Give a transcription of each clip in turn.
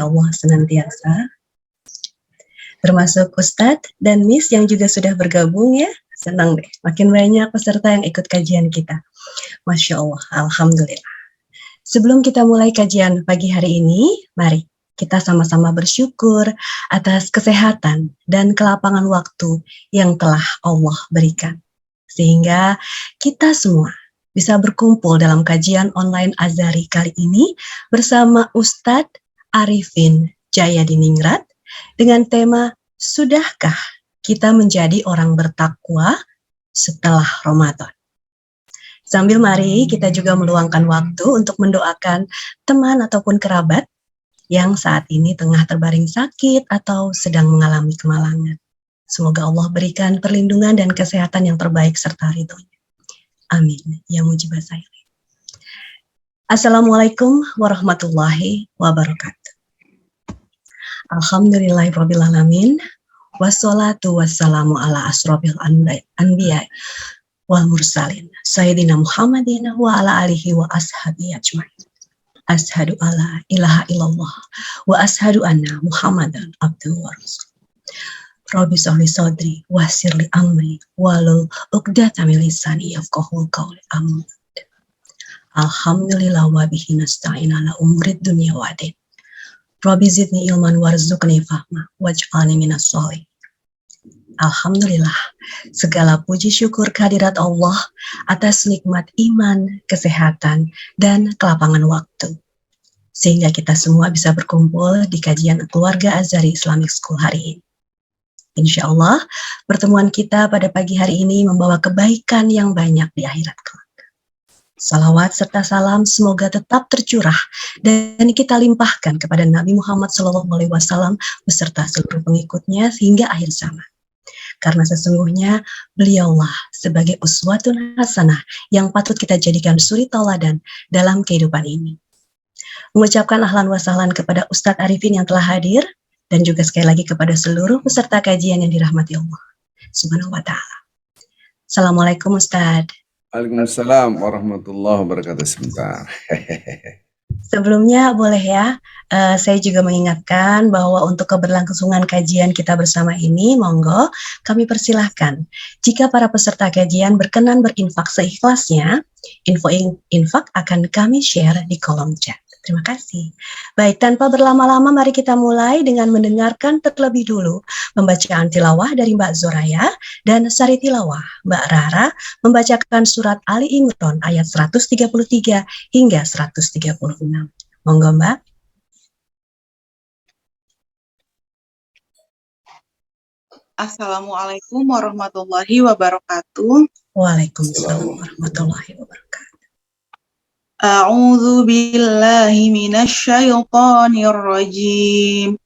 Allah senantiasa, termasuk Ustadz dan Miss yang juga sudah bergabung ya. Senang deh, makin banyak peserta yang ikut kajian kita. Masya Allah, Alhamdulillah. Sebelum kita mulai kajian pagi hari ini, mari kita sama-sama bersyukur atas kesehatan dan kelapangan waktu yang telah Allah berikan. Sehingga kita semua bisa berkumpul dalam kajian online Azhari kali ini bersama Ustadz Arifin Jayadiningrat dengan tema Sudahkah kita menjadi orang bertakwa setelah Ramadan? Sambil mari kita juga meluangkan waktu untuk mendoakan teman ataupun kerabat yang saat ini tengah terbaring sakit atau sedang mengalami kemalangan. Semoga Allah berikan perlindungan dan kesehatan yang terbaik serta ridhonya. Amin. Ya mujibah sayri. Assalamualaikum warahmatullahi wabarakatuh. Alhamdulillahirrabbilalamin. Wassalatu wassalamu ala asrofil anbiya wal mursalin Sayyidina Muhammadin wa ala alihi wa ashabi ajma'in. Ashadu alla ilaha illallah wa ashadu anna Muhammadan abduhu wa rasul. Rabbi sholli sadri wa sirli amri walau uqdata min lisani yafqahu qawli. Amin. Alhamdulillah wa bihi nasta'in ala umurid dunya wa din. Rabbi zidni ilman warzuqni fahma waj'alni minas sholihin. Alhamdulillah, segala puji syukur kehadirat Allah atas nikmat iman, kesehatan, dan kelapangan waktu. Sehingga kita semua bisa berkumpul di kajian keluarga Azhari Islamic School hari ini. Insya Allah, pertemuan kita pada pagi hari ini membawa kebaikan yang banyak di akhirat kelak. Salawat serta salam semoga tetap tercurah dan kita limpahkan kepada Nabi Muhammad SAW beserta seluruh pengikutnya hingga akhir zaman. Karena sesungguhnya beliaulah sebagai uswatun hasanah yang patut kita jadikan suri tauladan dalam kehidupan ini. Mengucapkan ahlan wa sahlan kepada Ustadz Arifin yang telah hadir dan juga sekali lagi kepada seluruh peserta kajian yang dirahmati Allah Subhanahu wa ta'ala. Assalamualaikum Ustadz. Waalaikumsalam warahmatullahi wabarakatuh. Sebentar. Sebelumnya boleh ya, saya juga mengingatkan bahwa untuk keberlangsungan kajian kita bersama ini, monggo kami persilahkan. Jika para peserta kajian berkenan berinfak seikhlasnya, info infak akan kami share di kolom chat. Terima kasih. Baik, tanpa berlama-lama mari kita mulai dengan mendengarkan terlebih dulu pembacaan tilawah dari Mbak Zoraya dan sari tilawah Mbak Rara membacakan surat Ali Imran ayat 133 hingga 136. Monggo Mbak. Assalamualaikum warahmatullahi wabarakatuh. Waalaikumsalam warahmatullahi wabarakatuh. A'udzu billahi minasyaitonir rajim.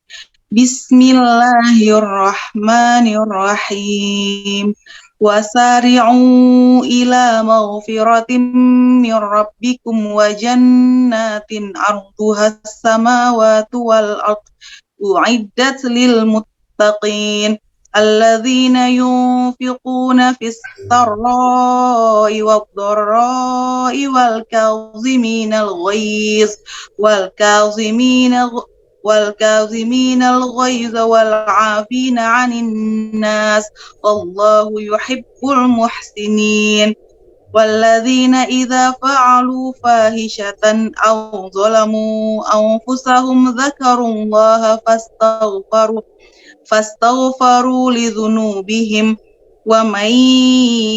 Bismillahirrahmanirrahim. Wasari'u ila maghfiratin min rabbikum wa jannatin 'arduhas samawati wal ardh u'iddat lil muttaqin. الذين ينفقون في السراء والضراء والكاظمين الغيظ والعافين عن الناس والله يحب المحسنين والذين إذا فعلوا فاحشة أو ظلموا أنفسهم ذكروا الله فاستغفروا لذنوبهم ومن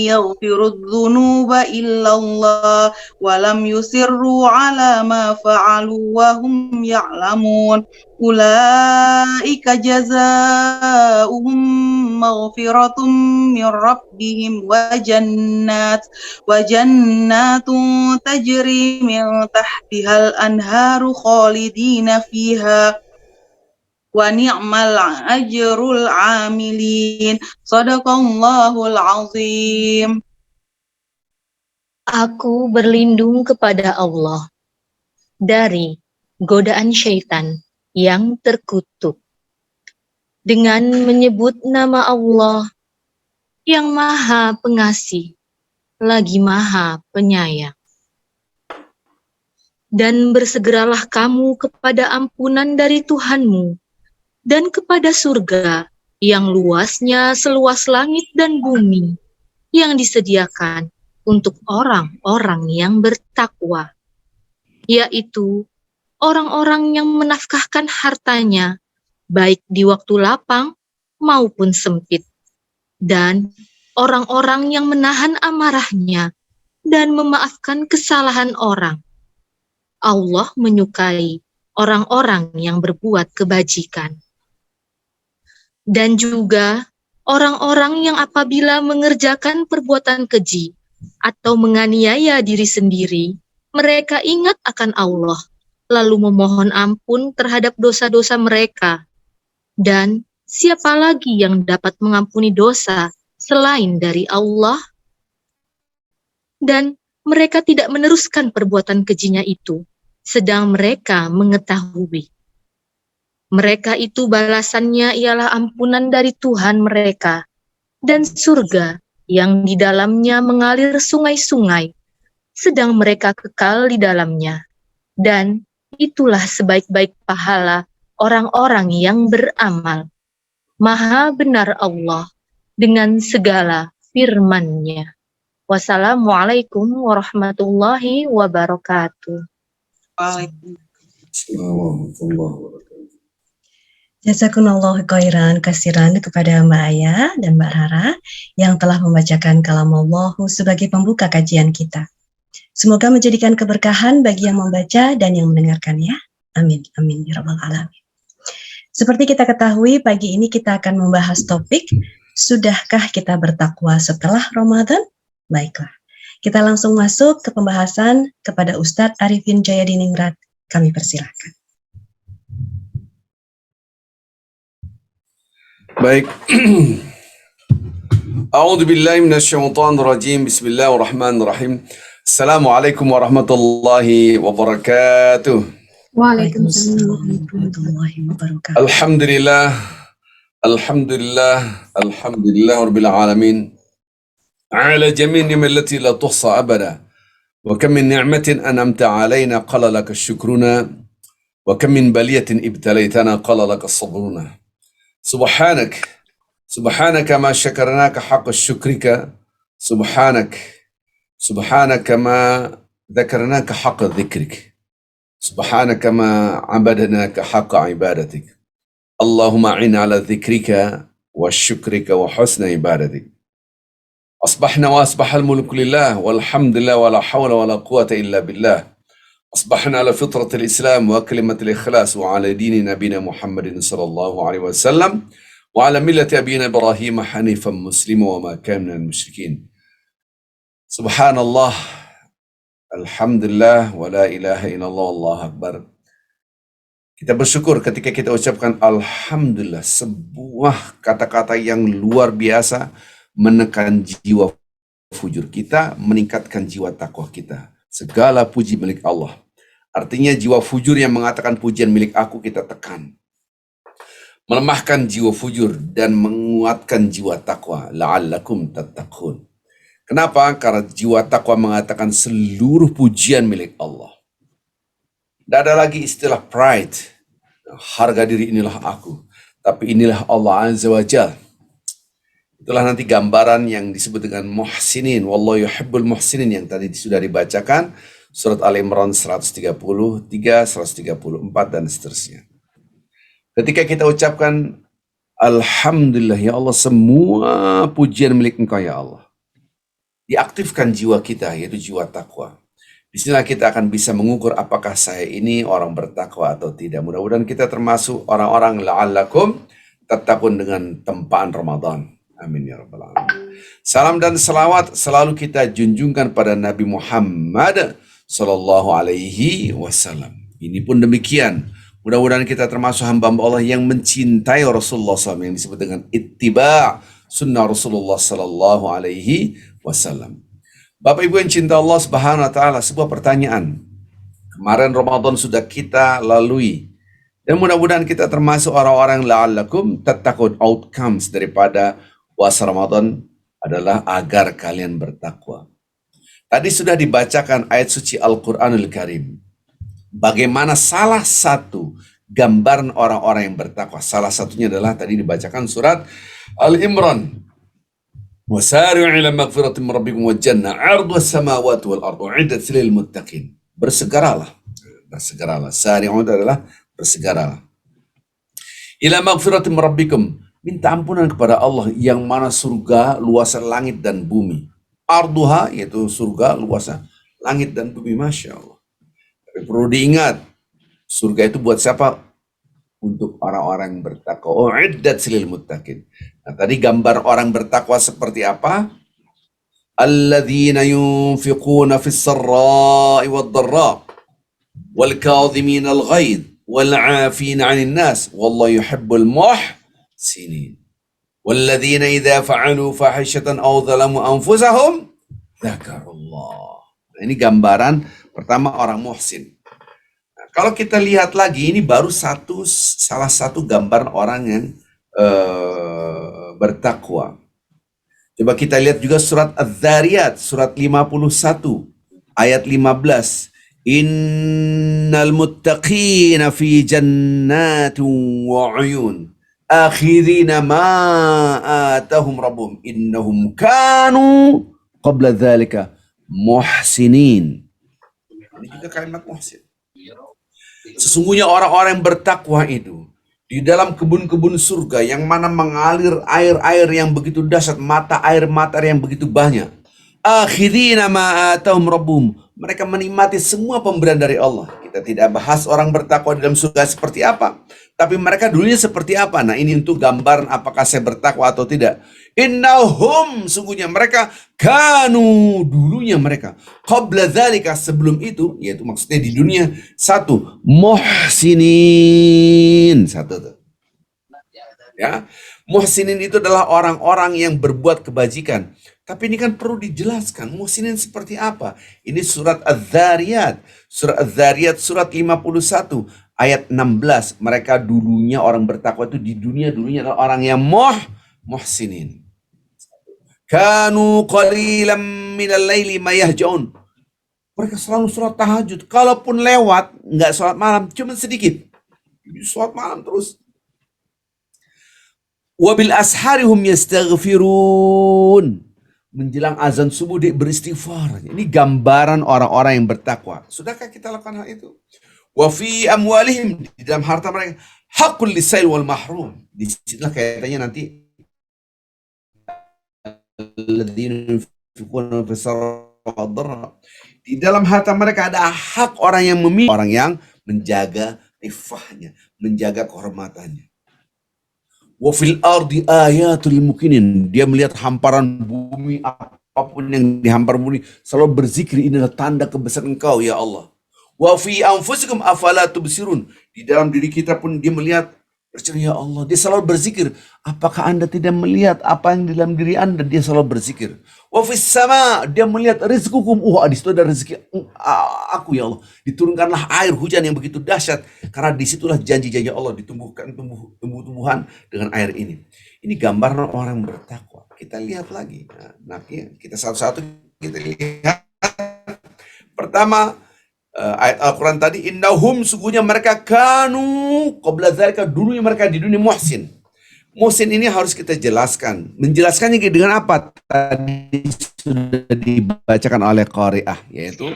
يغفر الذنوب إلا الله ولم يصروا على ما فعلوا وهم يعلمون أولئك جزاؤهم مغفرة من ربهم وجنات تجري من تحتها الأنهار خالدين فيها wa ni'mal ajrul amilin. Shadaqallahul azim. Aku berlindung kepada Allah dari godaan syaitan yang terkutuk dengan menyebut nama Allah yang Maha Pengasih, lagi Maha Penyayang. Dan bersegeralah kamu kepada ampunan dari Tuhanmu, dan kepada surga yang luasnya seluas langit dan bumi, yang disediakan untuk orang-orang yang bertakwa, yaitu orang-orang yang menafkahkan hartanya, baik di waktu lapang maupun sempit, dan orang-orang yang menahan amarahnya dan memaafkan kesalahan orang. Allah menyukai orang-orang yang berbuat kebajikan. Dan juga orang-orang yang apabila mengerjakan perbuatan keji atau menganiaya diri sendiri, mereka ingat akan Allah, lalu memohon ampun terhadap dosa-dosa mereka. Dan siapa lagi yang dapat mengampuni dosa selain dari Allah? Dan mereka tidak meneruskan perbuatan kejinya itu, sedang mereka mengetahui. Mereka itu balasannya ialah ampunan dari Tuhan mereka, dan surga yang di dalamnya mengalir sungai-sungai, sedang mereka kekal di dalamnya. Dan itulah sebaik-baik pahala orang-orang yang beramal. Maha benar Allah dengan segala firman-Nya. Wassalamualaikum warahmatullahi wabarakatuh. Jazakumullah khairan kasiran kepada Mbak Aya dan Mbak Rara yang telah membacakan kalamullah sebagai pembuka kajian kita. Semoga menjadikan keberkahan bagi yang membaca dan yang mendengarkannya. Amin, amin, ya rabbal alamin. Seperti kita ketahui, pagi ini kita akan membahas topik, sudahkah kita bertakwa setelah Ramadan? Baiklah, kita langsung masuk ke pembahasan kepada Ustadz Arifin Jayadiningrat. Kami persilahkan. Baik. A'udzu billahi minasyaitonir rajim. Bismillahirrahmanirrahim. Assalamualaikum warahmatullahi wabarakatuh. Waalaikumsalam warahmatullahi wabarakatuh. Alhamdulillah. Alhamdulillah rabbil alamin. Ala jami' ni'am allati la tuhsa abada. Wa kam min ni'matin an'amta 'alaina qala laka syukruna wa kam min baliyatin ibtalaitana qala laka sabruna. سبحانك ما شكرناك حق شكرك سبحانك ما ذكرناك حق ذكرك سبحانك ما عبدناك حق عبادتك اللهم أعنا على ذكرك وشكرك وحسن عبادتك أصبحنا وأصبح الملك لله والحمد لله ولا حول ولا قوة إلا بالله أصبحنا على فطرة الإسلام وكلمة الإخلاص وعلى دين نبينا محمد صلى الله عليه وسلم وعلى ملة أبينا إبراهيم حنيفا مسلما وما كان من المشركين سبحان الله الحمد لله ولا إله إلا الله والله أكبر. Kita bersyukur ketika kita ucapkan Alhamdulillah, sebuah kata-kata yang luar biasa menekan jiwa fujur kita, meningkatkan jiwa takwa kita. Segala puji milik Allah. Artinya jiwa fujur yang mengatakan pujian milik aku kita tekan. Melemahkan jiwa fujur dan menguatkan jiwa takwa. La'allakum tattaqun. Kenapa? Karena jiwa takwa mengatakan seluruh pujian milik Allah. Tidak ada lagi istilah pride. Harga diri inilah aku. Tapi inilah Allah Azza wa Jalla. Itulah nanti gambaran yang disebut dengan muhsinin. Wallahu yuhibbul muhsinin yang tadi sudah dibacakan. Surat Al-Imran 133, 134, dan seterusnya. Ketika kita ucapkan Alhamdulillah ya Allah, semua pujian milik Engkau ya Allah. Diaktifkan jiwa kita, yaitu jiwa takwa. Disinilah kita akan bisa mengukur apakah saya ini orang bertakwa atau tidak. Mudah-mudahan kita termasuk orang-orang la'allakum tattaqun dengan tempaan Ramadan. Amin ya rabbal alamin. Salam dan salawat selalu kita junjungkan pada Nabi Muhammad sallallahu alaihi wasallam. Ini pun demikian. Mudah-mudahan kita termasuk hamba-hamba Allah yang mencintai Rasulullah SAW, yang disebut dengan ittiba' sunnah Rasulullah sallallahu alaihi wasallam. Bapak Ibu yang cinta Allah Subhanahu wa taala, sebuah pertanyaan. Kemarin Ramadan sudah kita lalui. Dan mudah-mudahan kita termasuk orang-orang la'allakum tattaqun, outcomes daripada puasa Ramadan adalah agar kalian bertakwa. Tadi sudah dibacakan ayat suci Al-Quranul Karim. Bagaimana salah satu gambaran orang-orang yang bertakwa. Salah satunya adalah tadi dibacakan surat Al-Imran. Wasari'u ila maghfiratin min rabbikum wa jannah 'arduha as-samawati wal ardu 'iddat lil muttaqin. Bersegeralah. Sari'u adalah bersegeralah. Ila maghfiratin min rabbikum. Minta ampunan kepada Allah yang mana surga luasan langit dan bumi. Arduha yaitu surga luasan langit dan bumi, Masya Allah. Tapi perlu diingat, surga itu buat siapa? Untuk orang-orang yang bertakwa. U'iddat lil muttaqin. Nah, tadi gambar orang bertakwa seperti apa? Alladzina yunfiquna fis sarra'i wad dharra wal kadhimina al ghaidh wal 'afina 'anil nas wallahu yuhibbul muhsinin. Walladzina idza fa'alu fahishatan aw dhalamu anfusahum dzakarullah. Nah, ini gambaran pertama orang muhsin. Nah, kalau kita lihat lagi, ini baru salah satu gambar orang yang bertakwa. Coba kita lihat juga surat Az-Zariyat, surat 51, ayat 15. Innal muttaqina fi jannatin wa 'uyun. Akhirina ma atahum rabbuhum innahum kanu qabla dzalika muhsinin. Ini juga kalimat muhsin. Sesungguhnya orang-orang yang bertakwa itu di dalam kebun-kebun surga yang mana mengalir air-air yang begitu dahsyat, mata air yang begitu banyak. Akhirina ma atahum rabbuhum. Mereka menikmati semua pemberian dari Allah. Kita tidak bahas orang bertakwa di dalam surga seperti apa, tapi mereka dulunya seperti apa. Nah, ini untuk gambaran apakah saya bertakwa atau tidak. Innahum, sungguhnya mereka, kanu, dulunya mereka, qabla dzalika, sebelum itu, yaitu maksudnya di dunia, satu, muhsinin, satu tuh. Ya, muhsinin itu adalah orang-orang yang berbuat kebajikan. Tapi ini kan perlu dijelaskan, muhsinin seperti apa? Ini surat Az-Zariyat. Surat Az-Zariyat surat 51 ayat 16. Mereka dulunya orang bertakwa itu di dunia dulunya adalah orang yang muhsinin. Kanu qalilan minal laili ma yahjaun. Mereka selalu sholat tahajud. Kalaupun lewat, enggak sholat malam, cuma sedikit. Sholat malam terus. Wabil asharihum yastaghfirun. Menjelang azan subuh dia beristighfar. Ini gambaran orang-orang yang bertakwa. Sudahkah kita lakukan hal itu? Wa fi amwalihim, di dalam harta mereka, haqqul lisail wal mahrum. Di situlah kaitannya nanti alladzina yunfiquna fis sarra'i wad dharra. Di dalam harta mereka ada hak orang yang memiliki, orang yang menjaga ifahnya, menjaga kehormatannya. Wa fil ardi ayatul mukminin. Dia melihat hamparan bumi, apapun yang dihampar bumi, selalu berzikir, inilah tanda kebesaran Engkau ya Allah. Wa fi anfusikum afala tubsirun. Di dalam diri kita pun dia melihat, ya Allah, dia selalu berzikir. Apakah Anda tidak melihat apa yang di dalam diri Anda? Dia selalu berzikir. Wa fis sama, dia melihat rizqukum. Di situ ada rezeki aku ya Allah. Diturunkanlah air hujan yang begitu dahsyat, karena disitulah janji-janji Allah, ditumbuhkan tumbuh-tumbuhan dengan air ini. Ini gambaran orang yang bertakwa. Kita lihat lagi. Nah, kita satu-satu kita lihat. Pertama, ayat Al-Quran tadi, innahum, sungguhnya mereka kanu qabla dzalika, dulunya mereka di dunia muhsin. Muhsin ini harus kita jelaskan. Menjelaskannya dengan apa? Tadi sudah dibacakan oleh qari'ah, yaitu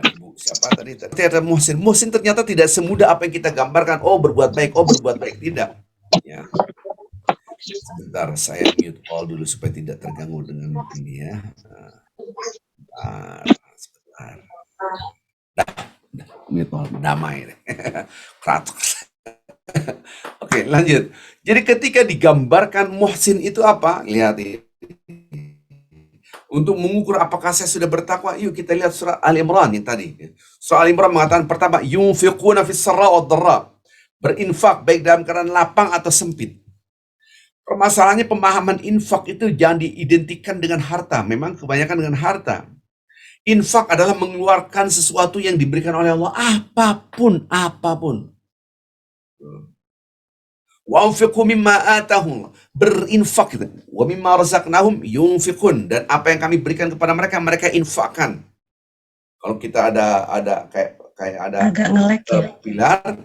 ibu siapa tadi? Ternyata muhsin. Muhsin ternyata tidak semudah apa yang kita gambarkan. Oh, berbuat baik, tidak. Ya. Sebentar, saya mute all dulu supaya tidak terganggu dengan ini ya. Sebentar. Mute all, damai. Oke, lanjut. Jadi ketika digambarkan muhsin itu apa? Lihat ini. Untuk mengukur apakah saya sudah bertakwa, yuk kita lihat surah Al-Imran yang tadi. Surah Al-Imran mengatakan pertama, yunfiquna fis sarra wad dharra. Berinfak baik dalam keadaan lapang atau sempit. Permasalahannya pemahaman infak itu jangan diidentikan dengan harta. Memang kebanyakan dengan harta. Infak adalah mengeluarkan sesuatu yang diberikan oleh Allah, apapun. Wa anfiqu mimma atahum, berinfak gitu. Wa mimma razaqnahum yunfiqun, dan apa yang kami berikan kepada mereka, mereka infakkan. Kalau kita ada kayak ada Agak nge-lag ya. pilar,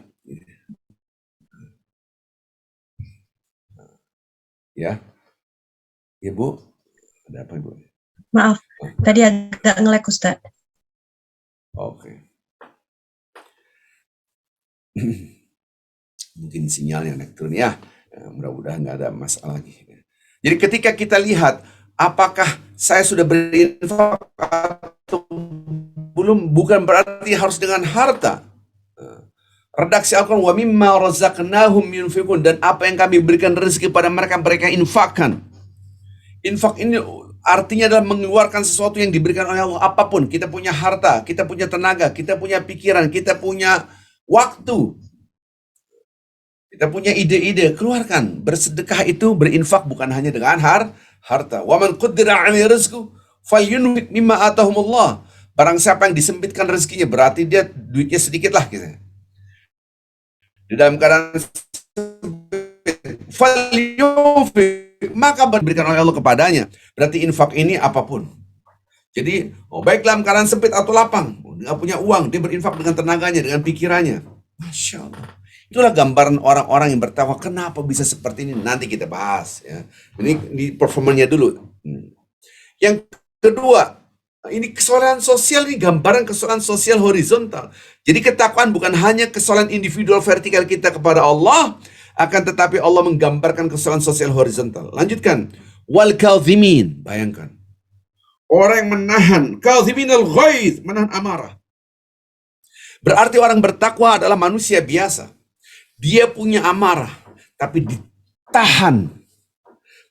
ya, Ibu, ada apa Ibu? Maaf, tadi agak nge-lag Ustaz. Oke. Mungkin sinyalnya naik turun ya. Mudah-mudahan nggak ada masalah lagi. Jadi ketika kita lihat apakah saya sudah berinfak atau belum, bukan berarti harus dengan harta. Redaksi Al-Quran, wa mimma razaqnahum yunfiqun, dan apa yang kami berikan rezeki pada mereka, mereka infakkan. Infak ini artinya adalah mengeluarkan sesuatu yang diberikan oleh Allah, apapun. Kita punya harta, kita punya tenaga, kita punya pikiran, kita punya waktu, kita punya ide-ide, keluarkan. Bersedekah itu, berinfak bukan hanya dengan harta. Wa man qaddara 'alaihi rizquhu falyunfiq mimma atahumullah. Barang siapa yang disempitkan rezekinya, berarti dia duitnya sedikit lah gitu. Di dalam keadaan falyunfiq, maka berikan oleh Allah kepadanya. Berarti infak ini apapun. Jadi, baik dalam keadaan sempit atau lapang, nggak punya uang, dia berinfak dengan tenaganya, dengan pikirannya. Masya Allah. Itulah gambaran orang-orang yang bertakwa. Kenapa bisa seperti ini? Nanti kita bahas. Ya. Ini di performanya dulu. Yang kedua, ini kesalahan sosial, ini gambaran kesalahan sosial horizontal. Jadi ketakwaan bukan hanya kesalahan individual vertikal kita kepada Allah, akan tetapi Allah menggambarkan kesalahan sosial horizontal. Lanjutkan. Wal kadhimin, bayangkan. Orang yang menahan, kadhimin al-ghaidh, menahan amarah. Berarti orang bertakwa adalah manusia biasa. Dia punya amarah, tapi ditahan.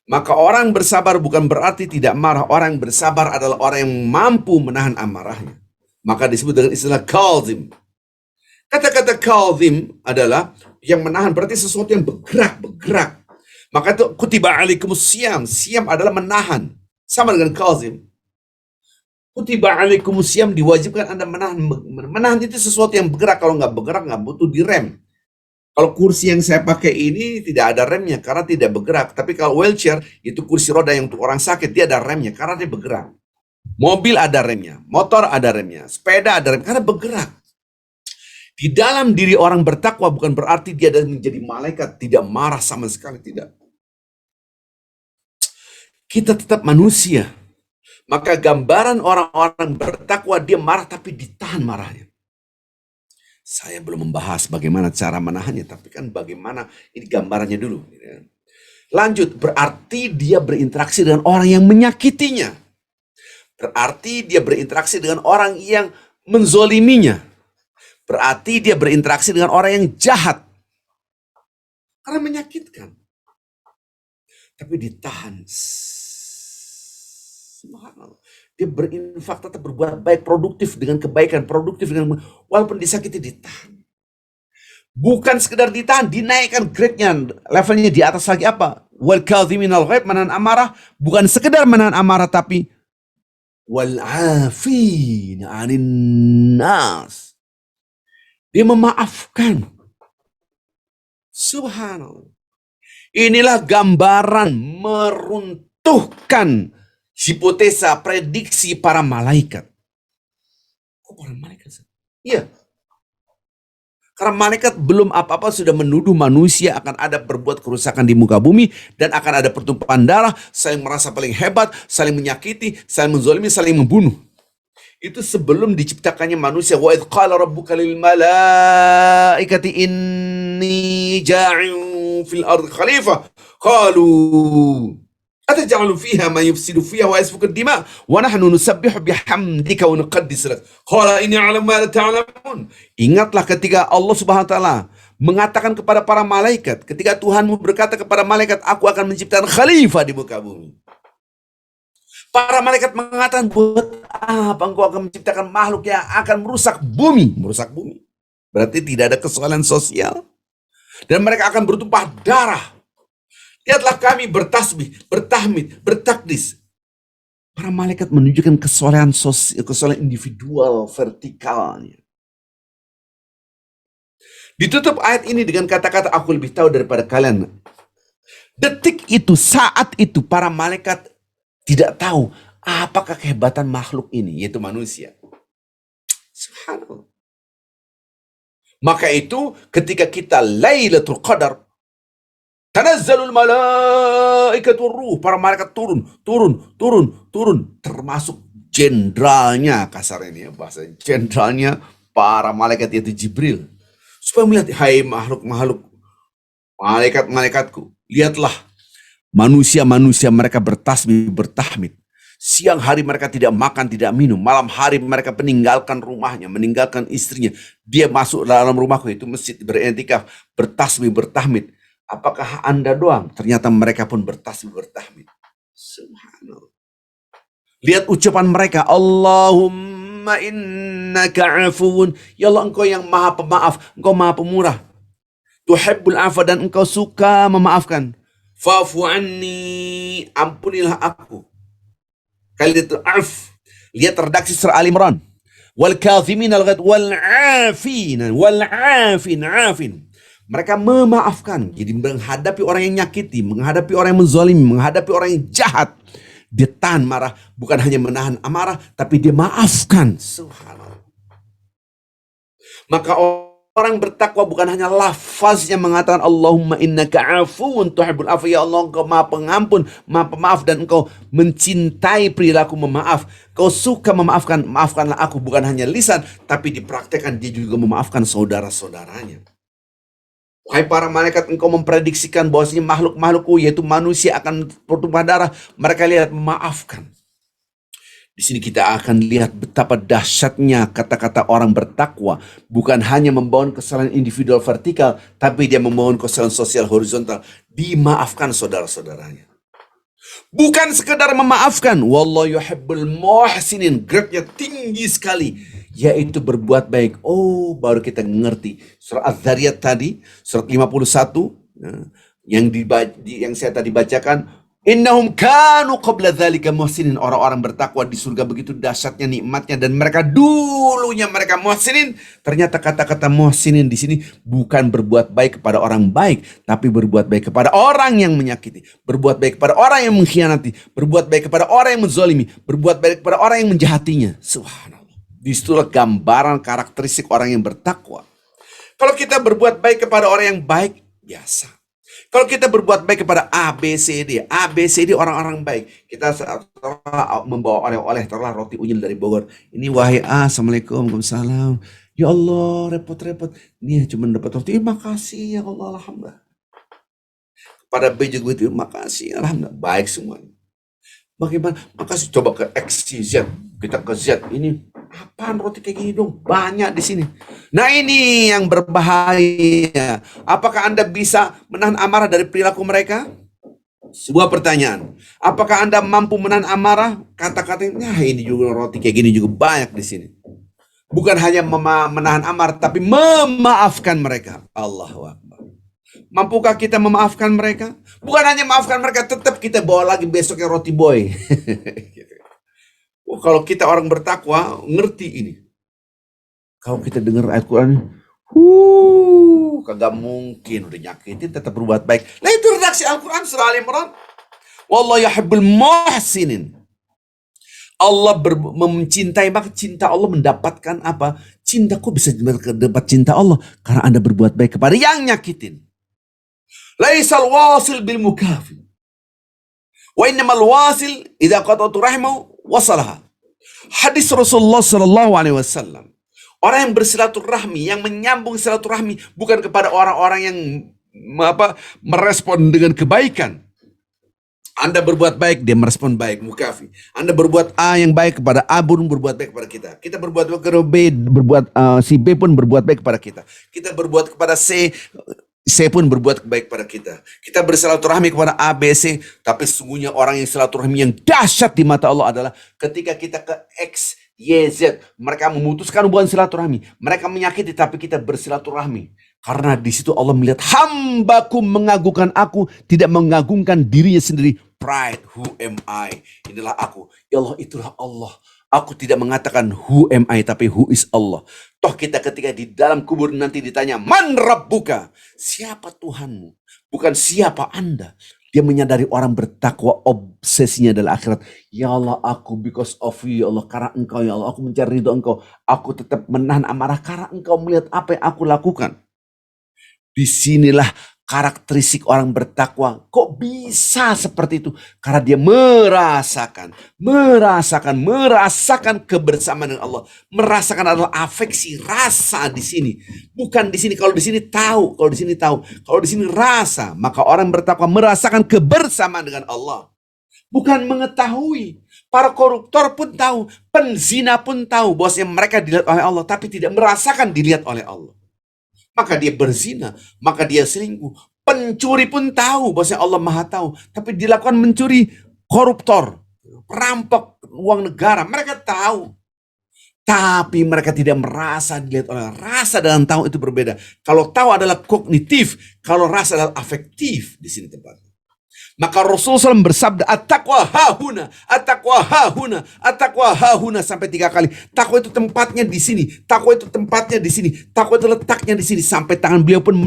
Maka orang bersabar bukan berarti tidak marah. Orang yang bersabar adalah orang yang mampu menahan amarahnya. Maka disebut dengan istilah kadhim. Kata-kata kadhim adalah yang menahan, berarti sesuatu yang bergerak. Maka itu kutiba alaikumus siyam. Siyam adalah menahan. Sama dengan kadhim. Kutiba alaikumus siyam, diwajibkan Anda menahan. Menahan itu sesuatu yang bergerak. Kalau nggak bergerak, nggak butuh direm. Kalau kursi yang saya pakai ini tidak ada remnya karena tidak bergerak. Tapi kalau wheelchair, itu kursi roda yang untuk orang sakit, dia ada remnya karena dia bergerak. Mobil ada remnya, motor ada remnya, sepeda ada remnya karena bergerak. Di dalam diri orang bertakwa bukan berarti dia menjadi malaikat, tidak marah sama sekali, tidak. Kita tetap manusia. Maka gambaran orang-orang bertakwa, dia marah tapi ditahan marahnya. Saya belum membahas bagaimana cara menahannya, tapi kan bagaimana, ini gambarannya dulu. Lanjut, berarti dia berinteraksi dengan orang yang menyakitinya. Berarti dia berinteraksi dengan orang yang menzoliminya. Berarti dia berinteraksi dengan orang yang jahat. Karena menyakitkan. Tapi ditahan. Subhanallah. Dia berinfak, tetap berbuat baik, produktif dengan kebaikan, produktif dengan, walaupun disakiti, ditahan. Bukan sekedar ditahan, dinaikkan grade-nya, levelnya di atas lagi apa? Wal kadhiminal ghaidh, menahan amarah, bukan sekedar menahan amarah, tapi wal afina 'anin nas. Dia memaafkan. Subhanallah. Inilah gambaran meruntuhkan hipotesa, prediksi para malaikat. Kok para malaikat? Iya. Karena malaikat belum apa-apa sudah menuduh manusia akan ada berbuat kerusakan di muka bumi dan akan ada pertumpahan darah, saling merasa paling hebat, saling menyakiti, saling menzalimi, saling membunuh. Itu sebelum diciptakannya manusia. Wa idz qala rabbuka lil malaikati inni ja'ilun fil ardi khalifah. Qalu ataj'alu fiha ma yufsidu fiha wa yasfiku ad-dima wa nahnu nusabbihu bihamdika wa nuqaddisu lak. Qala inni a'lamu ma la ta'lamun. Ingatlah ketika Allah Subhanahu wa taala mengatakan kepada para malaikat, ketika Tuhanmu berkata kepada malaikat, aku akan menciptakan khalifah di muka bumi. Para malaikat mengatakan, buat apa engkau akan menciptakan makhluk yang akan merusak bumi? Merusak bumi. Berarti tidak ada kesalahan sosial. Dan mereka akan bertumpah darah. Lihatlah kami bertasbih, bertahmid, bertakdis. Para malaikat menunjukkan kesalahan sosial, kesalahan individual, vertikalnya. Ditutup ayat ini dengan kata-kata aku lebih tahu daripada kalian. Detik itu, saat itu para malaikat tidak tahu apakah kehebatan makhluk ini, yaitu manusia. Subhanallah. Maka itu ketika kita Lailatul Qadar, tanazzalul malaikatur ruh, para malaikat turun, termasuk jenderalnya, kasar ini ya bahasa, jenderalnya para malaikat yaitu Jibril. Supaya melihat, hai makhluk-makhluk, malaikat-malaikatku, lihatlah manusia-manusia mereka bertasbih, bertahmid. Siang hari mereka tidak makan, tidak minum. Malam hari mereka meninggalkan rumahnya, meninggalkan istrinya. Dia masuk dalam rumahku, itu masjid, beriktikaf, bertasbih, bertahmid. Apakah Anda doang? Ternyata mereka pun bertasbih, bertahmid. Subhanallah. Lihat ucapan mereka, Allahumma innaka afuun. Ya Allah, engkau yang maha pemaaf, engkau maha pemurah. Tuhibbul afa, dan engkau suka memaafkan. Fa'fu anni, ampunilah aku. Kali itu af. Lihat redaksi surah Al Imran. Wal kazimin al-ghad wal afin. Mereka memaafkan. Jadi menghadapi orang yang nyakiti, menghadapi orang yang menzalimi, menghadapi orang yang jahat, dia tahan marah, bukan hanya menahan amarah, tapi dia maafkan. Subhanallah. Maka orang bertakwa bukan hanya lafaznya mengatakan Allahumma innaka afuun tuhibbul afwa, ya Allah engkau maha pengampun, maha pemaaf, dan engkau mencintai perilaku memaaf. Kau suka memaafkan, maafkanlah aku, bukan hanya lisan, tapi dipraktekkan dia juga memaafkan saudara-saudaranya. Wahai para malaikat, engkau memprediksikan bahwasanya makhluk-makhlukku yaitu manusia akan bertumpah darah. Mereka lihat memaafkan. Di sini kita akan lihat betapa dahsyatnya kata-kata orang bertakwa. Bukan hanya membangun kesalahan individual vertikal, tapi dia membangun kesalahan sosial horizontal. Dimaafkan saudara-saudaranya. Bukan sekedar memaafkan. Wallahu yuhibbul muhsinin. Grade-nya tinggi sekali. Yaitu berbuat baik. Oh, baru kita ngerti. Surah Az-Zariyat tadi, surat 51, yang saya tadi bacakan. Innahum kanu qabla dzalika muhsinin. Orang-orang bertakwa di surga begitu dahsyatnya nikmatnya, dan mereka dulunya mereka muhsinin. Ternyata kata-kata muhsinin di sini bukan berbuat baik kepada orang baik, tapi berbuat baik kepada orang yang menyakiti, berbuat baik kepada orang yang mengkhianati, berbuat baik kepada orang yang menzalimi, berbuat baik kepada orang yang menjahatinya. Subhanallah. Disitulah gambaran karakteristik orang yang bertakwa. Kalau kita berbuat baik kepada orang yang baik, biasa. Kalau kita berbuat baik kepada ABCD orang-orang baik. Kita membawa oleh-oleh, telah roti unyil dari Bogor. Ini wahai A, Assalamualaikum, Waalaikumsalam. Ya Allah, repot-repot. Ini cuma dapat roti. Makasih ya Allah, Alhamdulillah. Kepada B juga itu, makasih, Alhamdulillah. Baik semuanya. Bagaimana? Makasih, coba ke X, Z. Kita ke Z. Ini apaan roti kayak gini dong? Banyak di sini. Nah, ini yang berbahaya. Apakah Anda bisa menahan amarah dari perilaku mereka? Sebuah pertanyaan. Apakah Anda mampu menahan amarah? Kata-katanya, nah ini juga roti kayak gini juga banyak di sini. Bukan hanya menahan amarah, tapi memaafkan mereka. Allahu Akbar. Mampukah kita memaafkan mereka? Bukan hanya maafkan mereka, tetap kita bawa lagi besoknya roti boy. Kalau kita orang bertakwa, ngerti ini. Kalau kita dengar ayat Quran, kagak mungkin udah nyakitin tetap berbuat baik. Nah itu redaksi Al-Quran surah Al-Imran. Wallahu yuhibbul muhsinin. Allah mencintai, maka cinta Allah mendapatkan apa? Cintaku bisa dapat cinta Allah karena Anda berbuat baik kepada yang nyakitin. Laisal wasil bil mukafi. Wa innamal wasil idza qata'tu rahimahu wasalaha. Hadis Rasulullah sallallahu alaihi wasallam. Orang yang bersilaturahmi, yang menyambung silaturahmi bukan kepada orang-orang yang merespon dengan kebaikan. Anda berbuat baik, dia merespon baik, mukafi. Anda berbuat A yang baik kepada A pun berbuat baik kepada kita. Kita berbuat baik kepada B, si B pun berbuat baik kepada kita. Kita berbuat kepada C pun berbuat baik kepada kita. Kita bersilaturahmi kepada A, B, C. Tapi sesungguhnya orang yang silaturahmi yang dahsyat di mata Allah adalah ketika kita ke X, Y, Z. Mereka memutuskan hubungan silaturahmi. Mereka menyakiti tapi kita bersilaturahmi. Karena di situ Allah melihat hambaku mengagungkan aku, tidak mengagungkan dirinya sendiri. Pride, who am I? Inilah aku. Ya Allah, itulah Allah. Aku tidak mengatakan who am I, tapi who is Allah. Toh kita ketika di dalam kubur nanti ditanya, man rabbuka? Siapa Tuhanmu? Bukan siapa Anda. Dia menyadari orang bertakwa obsesinya adalah akhirat. Ya Allah, aku because of you, ya Allah, karena engkau, ya Allah, aku mencari ridho engkau. Aku tetap menahan amarah karena engkau melihat apa yang aku lakukan. Disinilah karakteristik orang bertakwa. Kok bisa seperti itu? Karena dia merasakan kebersamaan dengan Allah. Merasakan adalah afeksi, rasa di sini. Bukan di sini. Kalau di sini tahu, kalau di sini rasa. Maka orang bertakwa merasakan kebersamaan dengan Allah. Bukan mengetahui. Para koruptor pun tahu, penzina pun tahu bahwasanya mereka dilihat oleh Allah, tapi tidak merasakan dilihat oleh Allah. Maka dia berzina, maka dia selingkuh. Pencuri pun tahu bahwa Allah Maha tahu, tapi dilakukan mencuri. Koruptor, perampok uang negara, mereka tahu. Tapi mereka tidak merasa dilihat oleh Allah. Rasa dan tahu itu berbeda. Kalau tahu adalah kognitif, kalau rasa adalah afektif di sini tempatnya. Maka Rasulullah SAW bersabda, at-taqwa hahuna, at-taqwa hahuna, at-taqwa hahuna sampai 3 kali. Takwa itu tempatnya di sini, takwa itu tempatnya di sini, takwa itu letaknya di sini. Sampai tangan beliau pun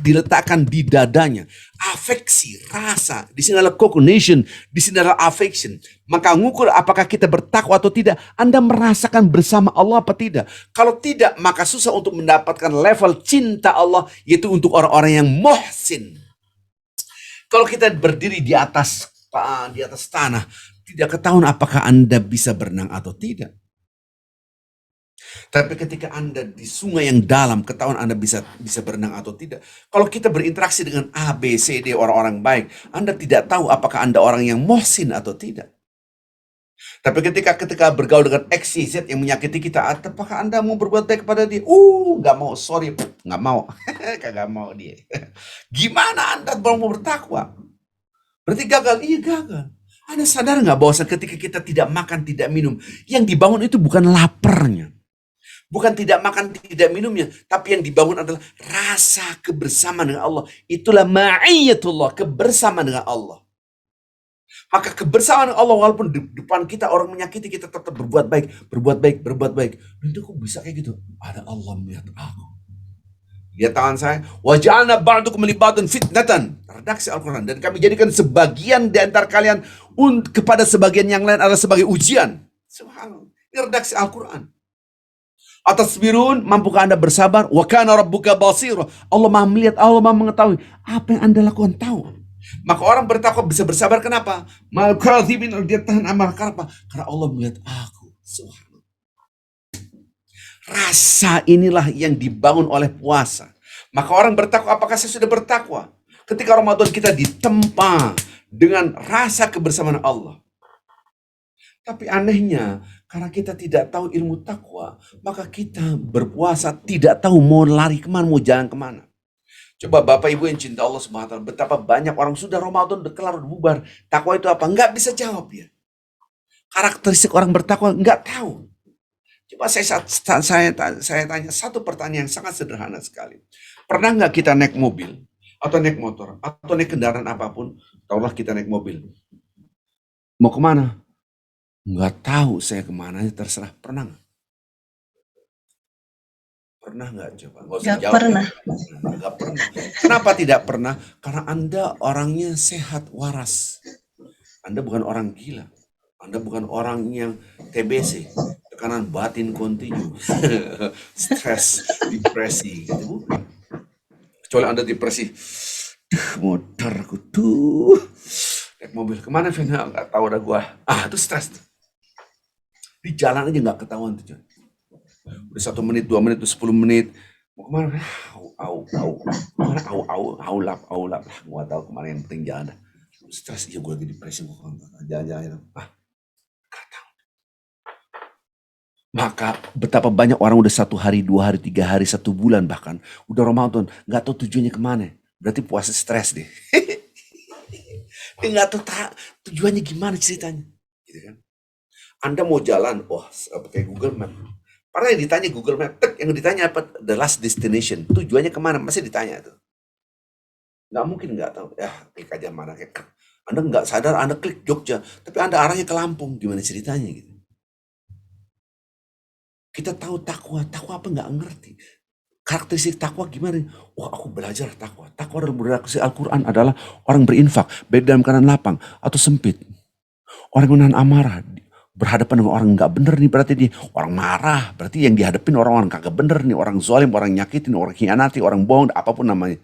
diletakkan di dadanya. Afeksi, rasa, di sini adalah cognition, di sini adalah affection. Maka ngukur apakah kita bertakwa atau tidak, Anda merasakan bersama Allah apa tidak. Kalau tidak, maka susah untuk mendapatkan level cinta Allah, yaitu untuk orang-orang yang muhsin. Kalau kita berdiri di atas tanah, tidak ketahuan apakah Anda bisa berenang atau tidak. Tapi ketika Anda di sungai yang dalam, ketahuan Anda bisa berenang atau tidak. Kalau kita berinteraksi dengan A, B, C, D, orang-orang baik, Anda tidak tahu apakah Anda orang yang muhsin atau tidak. Tapi ketika bergaul dengan X, Y, Z yang menyakiti kita, apakah Anda mau berbuat baik kepada dia? Nggak mau, sorry, nggak mau. Kagak mau dia. Gimana Anda mau bertakwa? Berarti gagal? Iya gagal. Anda sadar nggak bahwa ketika kita tidak makan, tidak minum, yang dibangun itu bukan laparnya. Bukan tidak makan, tidak minumnya. Tapi yang dibangun adalah rasa kebersamaan dengan Allah. Itulah ma'iyatullah, kebersamaan dengan Allah. Maka kebersamaan Allah, walaupun di depan kita orang menyakiti, kita tetap berbuat baik. Dan itu kok bisa kayak gitu? Ada Allah melihat aku. Lihat tangan saya. Waja'alna ba'dukum li ba'din fitnatan. Redaksi Al-Quran. Dan kami jadikan sebagian di antara kalian kepada sebagian yang lain adalah sebagai ujian. Subhanallah. Ini redaksi Al-Quran. Atasbirun, mampukah Anda bersabar? Wa kana rabbuka basira. Allah Maha melihat, Allah Maha mengetahui. Apa yang Anda lakukan tahu. Maka orang bertakwa bisa bersabar, kenapa? Dia tahan amal, kenapa? Karena Allah melihat aku. Subhanallah. Rasa inilah yang dibangun oleh puasa. Maka orang bertakwa, apakah saya sudah bertakwa? Ketika Ramadan kita ditempa dengan rasa kebersamaan Allah. Tapi anehnya, karena kita tidak tahu ilmu takwa, maka kita berpuasa tidak tahu mau lari kemana, mau jalan kemana. Coba Bapak Ibu yang cinta Allah SWT, betapa banyak orang sudah Ramadan, udah kelar, udah bubar. Takwa itu apa? Nggak bisa jawab dia. Karakteristik orang bertakwa nggak tahu. Coba saya tanya satu pertanyaan yang sangat sederhana sekali. Pernah nggak kita naik mobil, atau naik motor, atau naik kendaraan apapun, tahulah kita naik mobil. Mau kemana? Nggak tahu saya kemana, terserah. Pernah nggak? Pernah nggak coba? Nggak pernah. Nggak pernah. Kenapa tidak pernah? Karena Anda orangnya sehat, waras. Anda bukan orang gila. Anda bukan orang yang TBC, tekanan batin kontinu, stres, depresi, gitu bukan. Kecuali Anda depresi, motorku tuh, naik mobil kemana? Vina nggak tahu ada gua. Itu stres. Di jalan aja nggak ketahuan tuh. Udah 1 menit, 2 menit, 10 menit. Mau kemana? Aulap. Gua tahu kemana, yang penting jalan. Stres, iya gue lagi depresi. Jalan-jalan. Gak tahu. Maka betapa banyak orang udah 1 hari, 2 hari, 3 hari, 1 bulan bahkan. Udah Ramadan, gak tahu tujuannya kemana. Berarti puasa stres deh. Dia gak tahu tujuannya gimana ceritanya. Gitu kan? Anda mau jalan, pakai Google Map. Pernah yang ditanya Google Map, yang ditanya apa? The last destination. Tujuannya kemana? Masih ditanya tuh. Nggak mungkin nggak tahu. Klik aja mana. Anda nggak sadar, Anda klik Jogja, tapi Anda arahnya ke Lampung. Gimana ceritanya gitu? Kita tahu takwa apa nggak ngerti. Karakteristik takwa gimana? Wah, aku belajar takwa. Takwa dalam redaksi Al-Quran adalah orang berinfak, baik dalam keadaan lapang atau sempit. Orang menahan amarah, berhadapan dengan orang nggak bener nih, berarti dia orang marah. Berarti yang dihadapin orang-orang kagak bener nih, orang zalim, orang nyakitin, orang khianati, orang bohong, apapun namanya.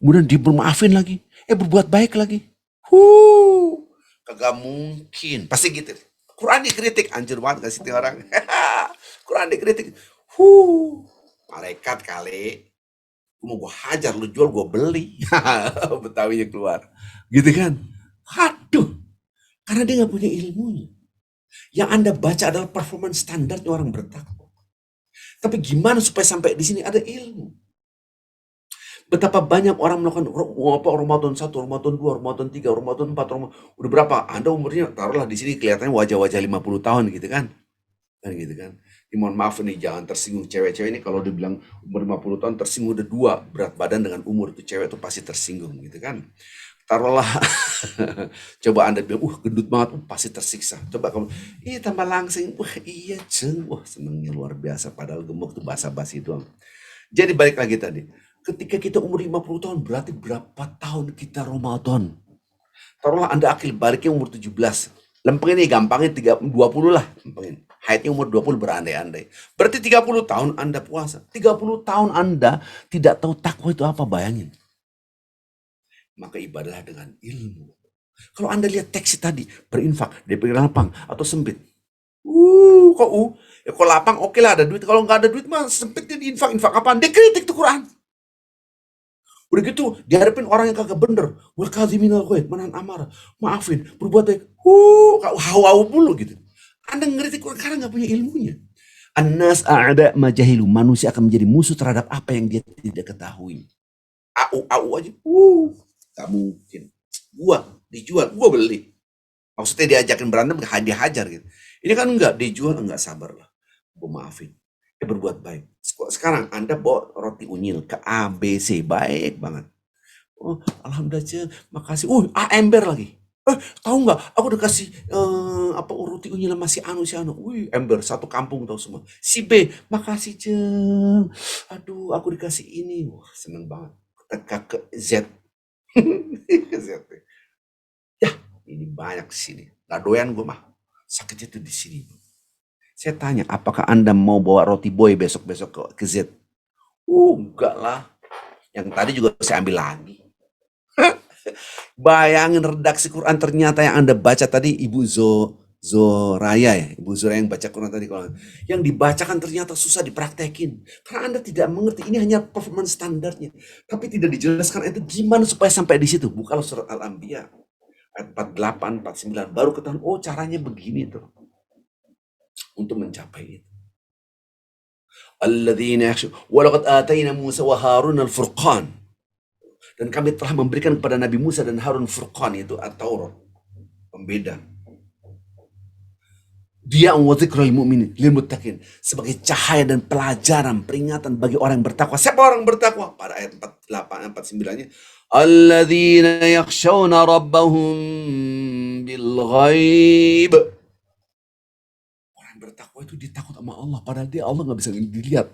Kemudian dia bermaafin lagi, berbuat baik lagi. Kagak mungkin, pasti gitu. Quran dikritik, anjir banget gak sih orang. Quran dikritik, malaikat kali, mau gue hajar, lu jual gue beli. Betawinya keluar, gitu kan. Aduh, karena dia gak punya ilmunya. Yang Anda baca adalah performance standarnya orang bertakwa. Tapi gimana supaya sampai di sini ada ilmu? Betapa banyak orang melakukan Ramadan 1, Ramadan 2, Ramadan 3, Ramadan 4, udah berapa? Anda umurnya taruhlah di sini kelihatannya wajah-wajah 50 tahun gitu kan. Kan gitu kan. Mohon maaf nih, jangan tersinggung. Cewek-cewek ini kalau dibilang umur 50 tahun tersinggung, udah 2 berat badan dengan umur, itu cewek itu pasti tersinggung gitu kan. Taruhlah coba Anda bilang, gendut banget, pasti tersiksa. Coba kamu, tambah langsing, iya ceng, senengnya luar biasa, padahal gemuk tuh basa-basi doang. Jadi balik lagi tadi, ketika kita umur 50 tahun, berarti berapa tahun kita Ramadan? Taruhlah Anda akil baliknya umur 17. Lempengin nih, gampangnya 20 lah. Lempengin. Haidnya umur 20 berandai-andai. Berarti 30 tahun Anda puasa. 30 tahun Anda tidak tahu takwa itu apa, bayangin. Maka ibadahlah dengan ilmu. Kalau Anda lihat teks tadi, berinfak, dari lapang atau sempit. Kok lapang oke lah ada duit. Kalau nggak ada duit mah sempit, dia infak apaan? Dia kritik tuh Quran. Udah gitu dihadapin orang yang kagak bener, wal kadhiminal ghaidh, menahan amarah, maafin, berbuat baik. Hawa mulu gitu. Anda ngeritik Quran karena nggak punya ilmunya. An-nas a'da ma jahilu, manusia akan menjadi musuh terhadap apa yang dia tidak ketahui. Au aja, nggak mungkin. Gua dijual, gua beli. Maksudnya diajakin berantem, dia hajar gitu. Ini kan enggak, dijual, enggak, sabar lah. Gua maafin. Berbuat baik. Sekarang Anda bawa roti unyil ke ABC, baik banget. Alhamdulillah, makasih. Ember lagi. Tahu nggak? Aku udah kasih roti unyil sama si Anu. Ember satu kampung tahu semua. Si B, makasih Ceng. Aduh, aku dikasih ini. Seneng banget. Teka ke Z. Z. Ya, ini banyak sini. Gak doyan gue mah. Sakitnya tuh di sini. Saya tanya, apakah Anda mau bawa roti boy besok-besok ke Z? Enggak lah. Yang tadi juga saya ambil lagi. Bayangin redaksi Quran, ternyata yang Anda baca tadi Ibu Zoraya ya. Ibu Zoraya yang baca Quran tadi. Yang dibacakan ternyata susah dipraktekin. Karena Anda tidak mengerti, ini hanya performance standarnya. Tapi tidak dijelaskan itu gimana supaya sampai di situ. Bukalah surat Al-Anbiya. Ayat 48, 49. Baru ketahuan, caranya begini tuh. Untuk mencapai itu. Alladzina yakhshu wa laqad atayna Musa wa Harun al-Furqan. Dan kami telah memberikan kepada Nabi Musa dan Harun Furqan, itu At-Taurat, pembeda. Dia wa dzikrul mu'minin lil muttaqin, sebagai cahaya dan pelajaran, peringatan bagi orang yang bertakwa. Siapa orang bertakwa? Pada ayat 48 49-nya, alladzina yakhshawna rabbahum bil ghaib. Bertakwa itu dia takut sama Allah, padahal dia Allah nggak bisa dilihat.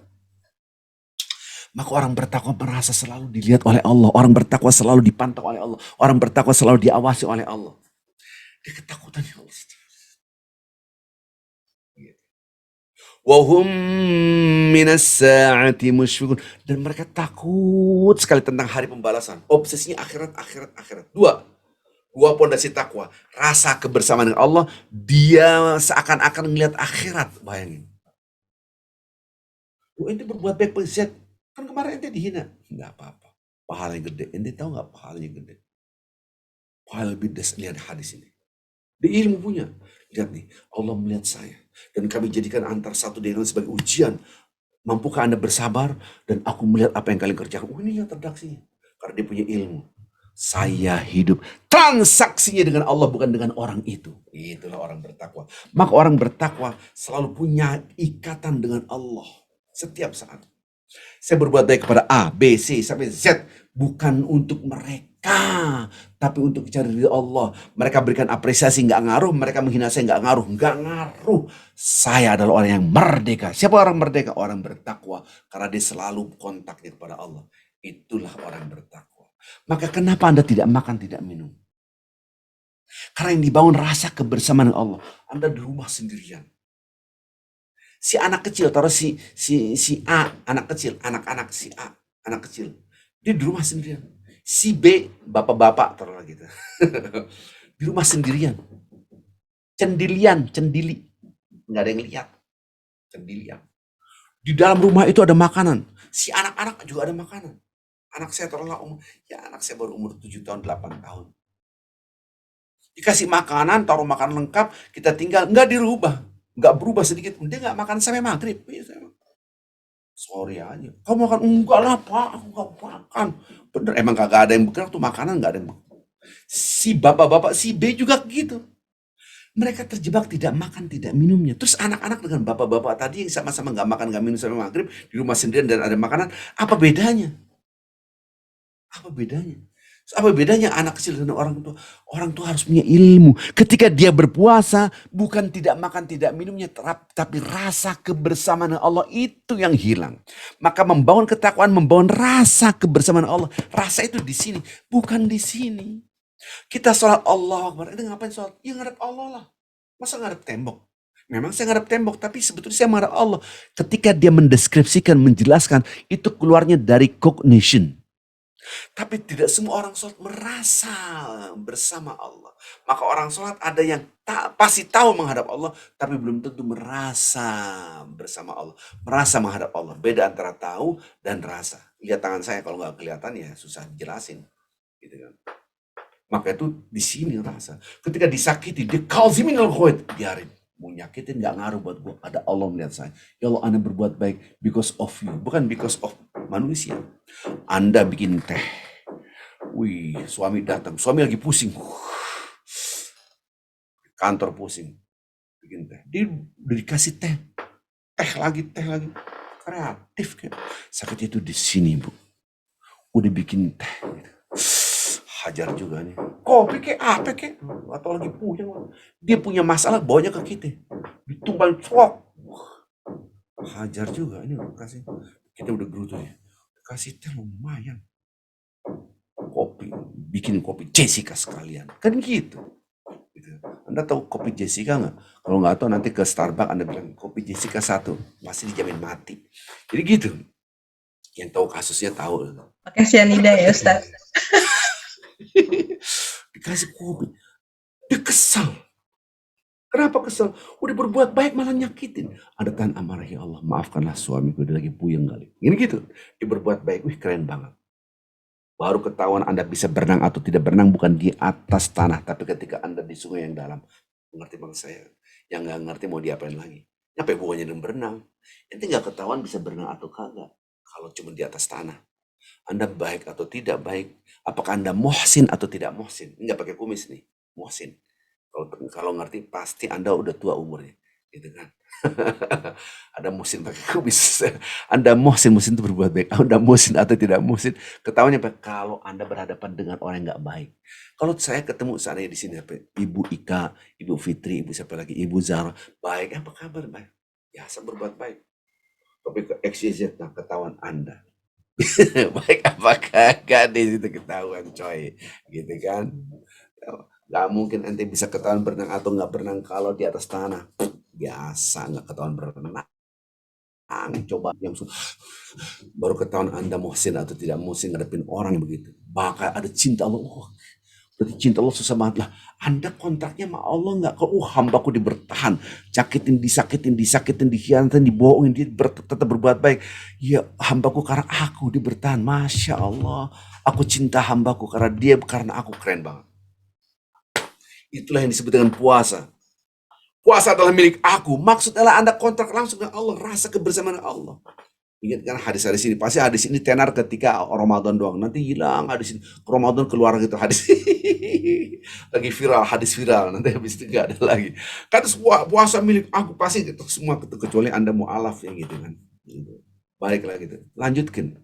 Maka orang bertakwa merasa selalu dilihat oleh Allah. Orang bertakwa selalu dipantau oleh Allah. Orang bertakwa selalu diawasi oleh Allah. Dia ketakutannya Allah. Wahum minas sa'ati musyfiqun, dan mereka takut sekali tentang hari pembalasan. Obsesinya akhirat. 2 pondasi takwa, rasa kebersamaan dengan Allah, dia seakan-akan melihat akhirat. Bayangin. Ente berbuat baik Z, kan kemarin ente dihina. Enggak apa-apa, pahalanya gede. Ente tahu nggak pahalanya gede? Pahala lebih des, lihat hadis ini. Dia ilmu punya. Lihat nih, Allah melihat saya. Dan kami jadikan antar satu dengan sebagai ujian. Mampukah Anda bersabar? Dan aku melihat apa yang kalian kerjakan. Ini lihat redaksinya. Karena dia punya ilmu. Saya hidup transaksinya dengan Allah, bukan dengan orang itu. Itulah orang bertakwa. Maka orang bertakwa selalu punya ikatan dengan Allah setiap saat. Saya berbuat baik kepada A, B, C, sampai Z, bukan untuk mereka. Tapi untuk cari ridha Allah, mereka berikan apresiasi nggak ngaruh, mereka menghina saya nggak ngaruh. Saya adalah orang yang merdeka. Siapa orang merdeka? Orang bertakwa, karena dia selalu kontaknya kepada Allah. Itulah orang bertakwa. Maka kenapa Anda tidak makan, tidak minum? Karena yang dibangun rasa kebersamaan dengan Allah. Anda di rumah sendirian. Si anak kecil, taruh si A, anak kecil, anak-anak si A, anak kecil. Dia di rumah sendirian. Si B, bapak-bapak, taruh lagi. Di rumah sendirian. Cendili. Nggak ada yang lihat. Cendilian. Di dalam rumah itu ada makanan. Si anak-anak juga ada makanan. Anak saya taruhlah anak saya baru umur 7 tahun, 8 tahun. Dikasih makanan, taruh makanan lengkap, kita tinggal, nggak dirubah. Nggak berubah sedikit. Dia nggak makan sampai maghrib. Sorry aja. Kamu makan? Enggak lah Pak, aku nggak makan. Bener, emang kagak ada yang bergerak tuh makanan, nggak ada yang makan. Si bapak-bapak, si B juga gitu. Mereka terjebak tidak makan, tidak minumnya. Terus anak-anak dengan bapak-bapak tadi yang sama-sama nggak makan, nggak minum sampai maghrib, di rumah sendirian dan ada makanan, apa bedanya? Apa bedanya? Apa bedanya anak kecil dengan orang tua? Orang tua harus punya ilmu. Ketika dia berpuasa, bukan tidak makan, tidak minumnya, tapi rasa kebersamaan Allah itu yang hilang. Maka membangun ketakwaan, membangun rasa kebersamaan Allah. Rasa itu di sini, bukan di sini. Kita sholat Allah Akbar. Itu ngapain sholat? Ya ngadep Allah lah. Masa ngadep tembok? Memang saya ngadep tembok, tapi sebetulnya saya menghadap Allah. Ketika dia mendeskripsikan, menjelaskan, itu keluarnya dari cognition. Tapi tidak semua orang sholat merasa bersama Allah. Maka orang sholat ada yang pasti tahu menghadap Allah, tapi belum tentu merasa bersama Allah. Merasa menghadap Allah. Beda antara tahu dan rasa. Lihat tangan saya, kalau nggak kelihatan ya susah dijelasin. Gitu kan. Maka itu di sini rasa. Ketika disakiti, dikaziminal ghaid, biarin. Mau nyakitin gak ngaruh buat gue. Ada Allah melihat saya. Ya Allah, Anda berbuat baik because of you. Bukan because of manusia. Anda bikin teh. Wih, suami datang. Suami lagi pusing. Kantor pusing. Bikin teh. Dia udah dikasih teh. Teh lagi. Kreatif kan. Sakitnya itu di sini, Bu. Udah bikin teh. Hajar juga nih. Kopi kek apa kek? Atau lagi puyeng. Dia punya masalah, bawanya ke kita. Ditumbal cok. Hajar juga ini kasih. Kita udah gerutu ya. Kasih teh lumayan. Kopi, bikin kopi Jessica sekalian. Kan gitu. Anda tahu kopi Jessica nggak? Kalau nggak tahu nanti ke Starbucks Anda bilang kopi Jessica 1, pasti dijamin mati. Jadi gitu. Yang tahu kasusnya tahu. Pakai cyanida ya Ustaz. Dikasih kopi, dia kesal. Kenapa kesal? Udah berbuat baik malah nyakitin. Ada tahan amarah, ya Allah maafkanlah suamiku, dia lagi puyeng kali. Ini gitu, dia berbuat baik, wih keren banget. Baru ketahuan Anda bisa berenang atau tidak berenang bukan di atas tanah, tapi ketika Anda di sungai yang dalam. Mengerti bang saya? Yang nggak ngerti mau diapain lagi? Apa hubungannya dengan berenang? Itu nggak ketahuan bisa berenang atau kagak kalau cuma di atas tanah. Anda baik atau tidak baik, apakah Anda muhsin atau tidak muhsin? Enggak pakai kumis nih, muhsin. Kalau ngerti pasti Anda udah tua umurnya, gitu kan? Ada muhsin pakai kumis. Anda muhsin itu berbuat baik. Anda muhsin atau tidak muhsin, ketahuannya apa? Kalau Anda berhadapan dengan orang yang nggak baik. Kalau saya ketemu seandainya di sini Ibu Ika, Ibu Fitri, Ibu siapa lagi, Ibu Zara, baik, apa kabar baik? Biasa berbuat baik. Tapi ke XYZ, nah ketahuan Anda. Baik apakah gak di situ ketahuan coy, gitu kan? Gak mungkin ente bisa ketahuan berenang atau nggak berenang kalau di atas tanah. Biasa nggak ketahuan berenang. Coba yang baru ketahuan Anda muhsin atau tidak muhsin ngadepin orang begitu. Maka ada cinta Allah. Berarti cinta Allah susah banget lah. Anda kontraknya sama Allah nggak? Kalau hambaku dibertahan, disakitin, dikhianatin, dibohongin, dia tetap berbuat baik. Ya hambaku karena aku dia bertahan. Masya Allah, aku cinta hambaku karena aku, keren banget. Itulah yang disebut dengan puasa. Puasa adalah milik aku. Maksud adalah Anda kontrak langsung dengan Allah, rasa kebersamaan Allah. Ingat kan hadis-hadis ini, pasti hadis ini tenar ketika Ramadan doang. Nanti hilang hadis ini, Ramadan keluar gitu hadis. Lagi viral, hadis viral, nanti habis itu gak ada lagi. Kata puasa milik aku, pasti gitu, semua kecuali Anda mu'alaf yang gitu kan. Baiklah gitu, lanjutkan.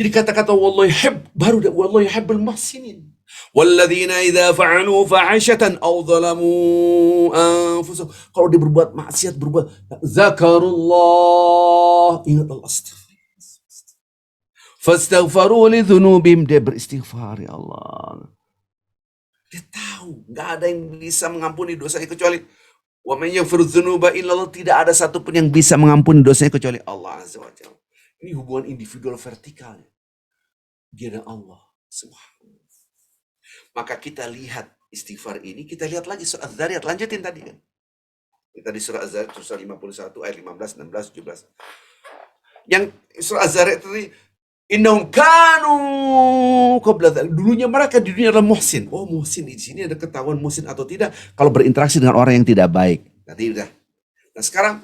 Jadi kata-kata baru wallahu yuhibbul muhsinin. Walladzina idza fa'alu fa'ishatan aw zalamu anfusahum. Kalau dia berbuat maksiat, zakarullah, ingat Allah, fastaghfaru li dzunubihim, dia beristighfar, ya Allah. Dia tahu nggak ada yang bisa mengampuni dosanya kecuali wa man yaghfiru dzunuba illallah, tidak ada satupun yang bisa mengampuni dosanya kecuali Allah Azza wa Jalla. Ini hubungan individual vertikal. Dia dan Allah Subhanahu. Maka kita lihat istighfar ini, kita lihat lagi surah Az-Zariyat, lanjutin tadi kan. Kita di surah Az-Zariyat surah 51 ayat 15, 16, 17. Yang surah Az-Zariyat tadi, innahum kanu qabla dzalik, dulunya mereka di dunia adalah muhsin. Oh, muhsin di sini ada ketahuan muhsin atau tidak kalau berinteraksi dengan orang yang tidak baik. Tadi udah. Nah, sekarang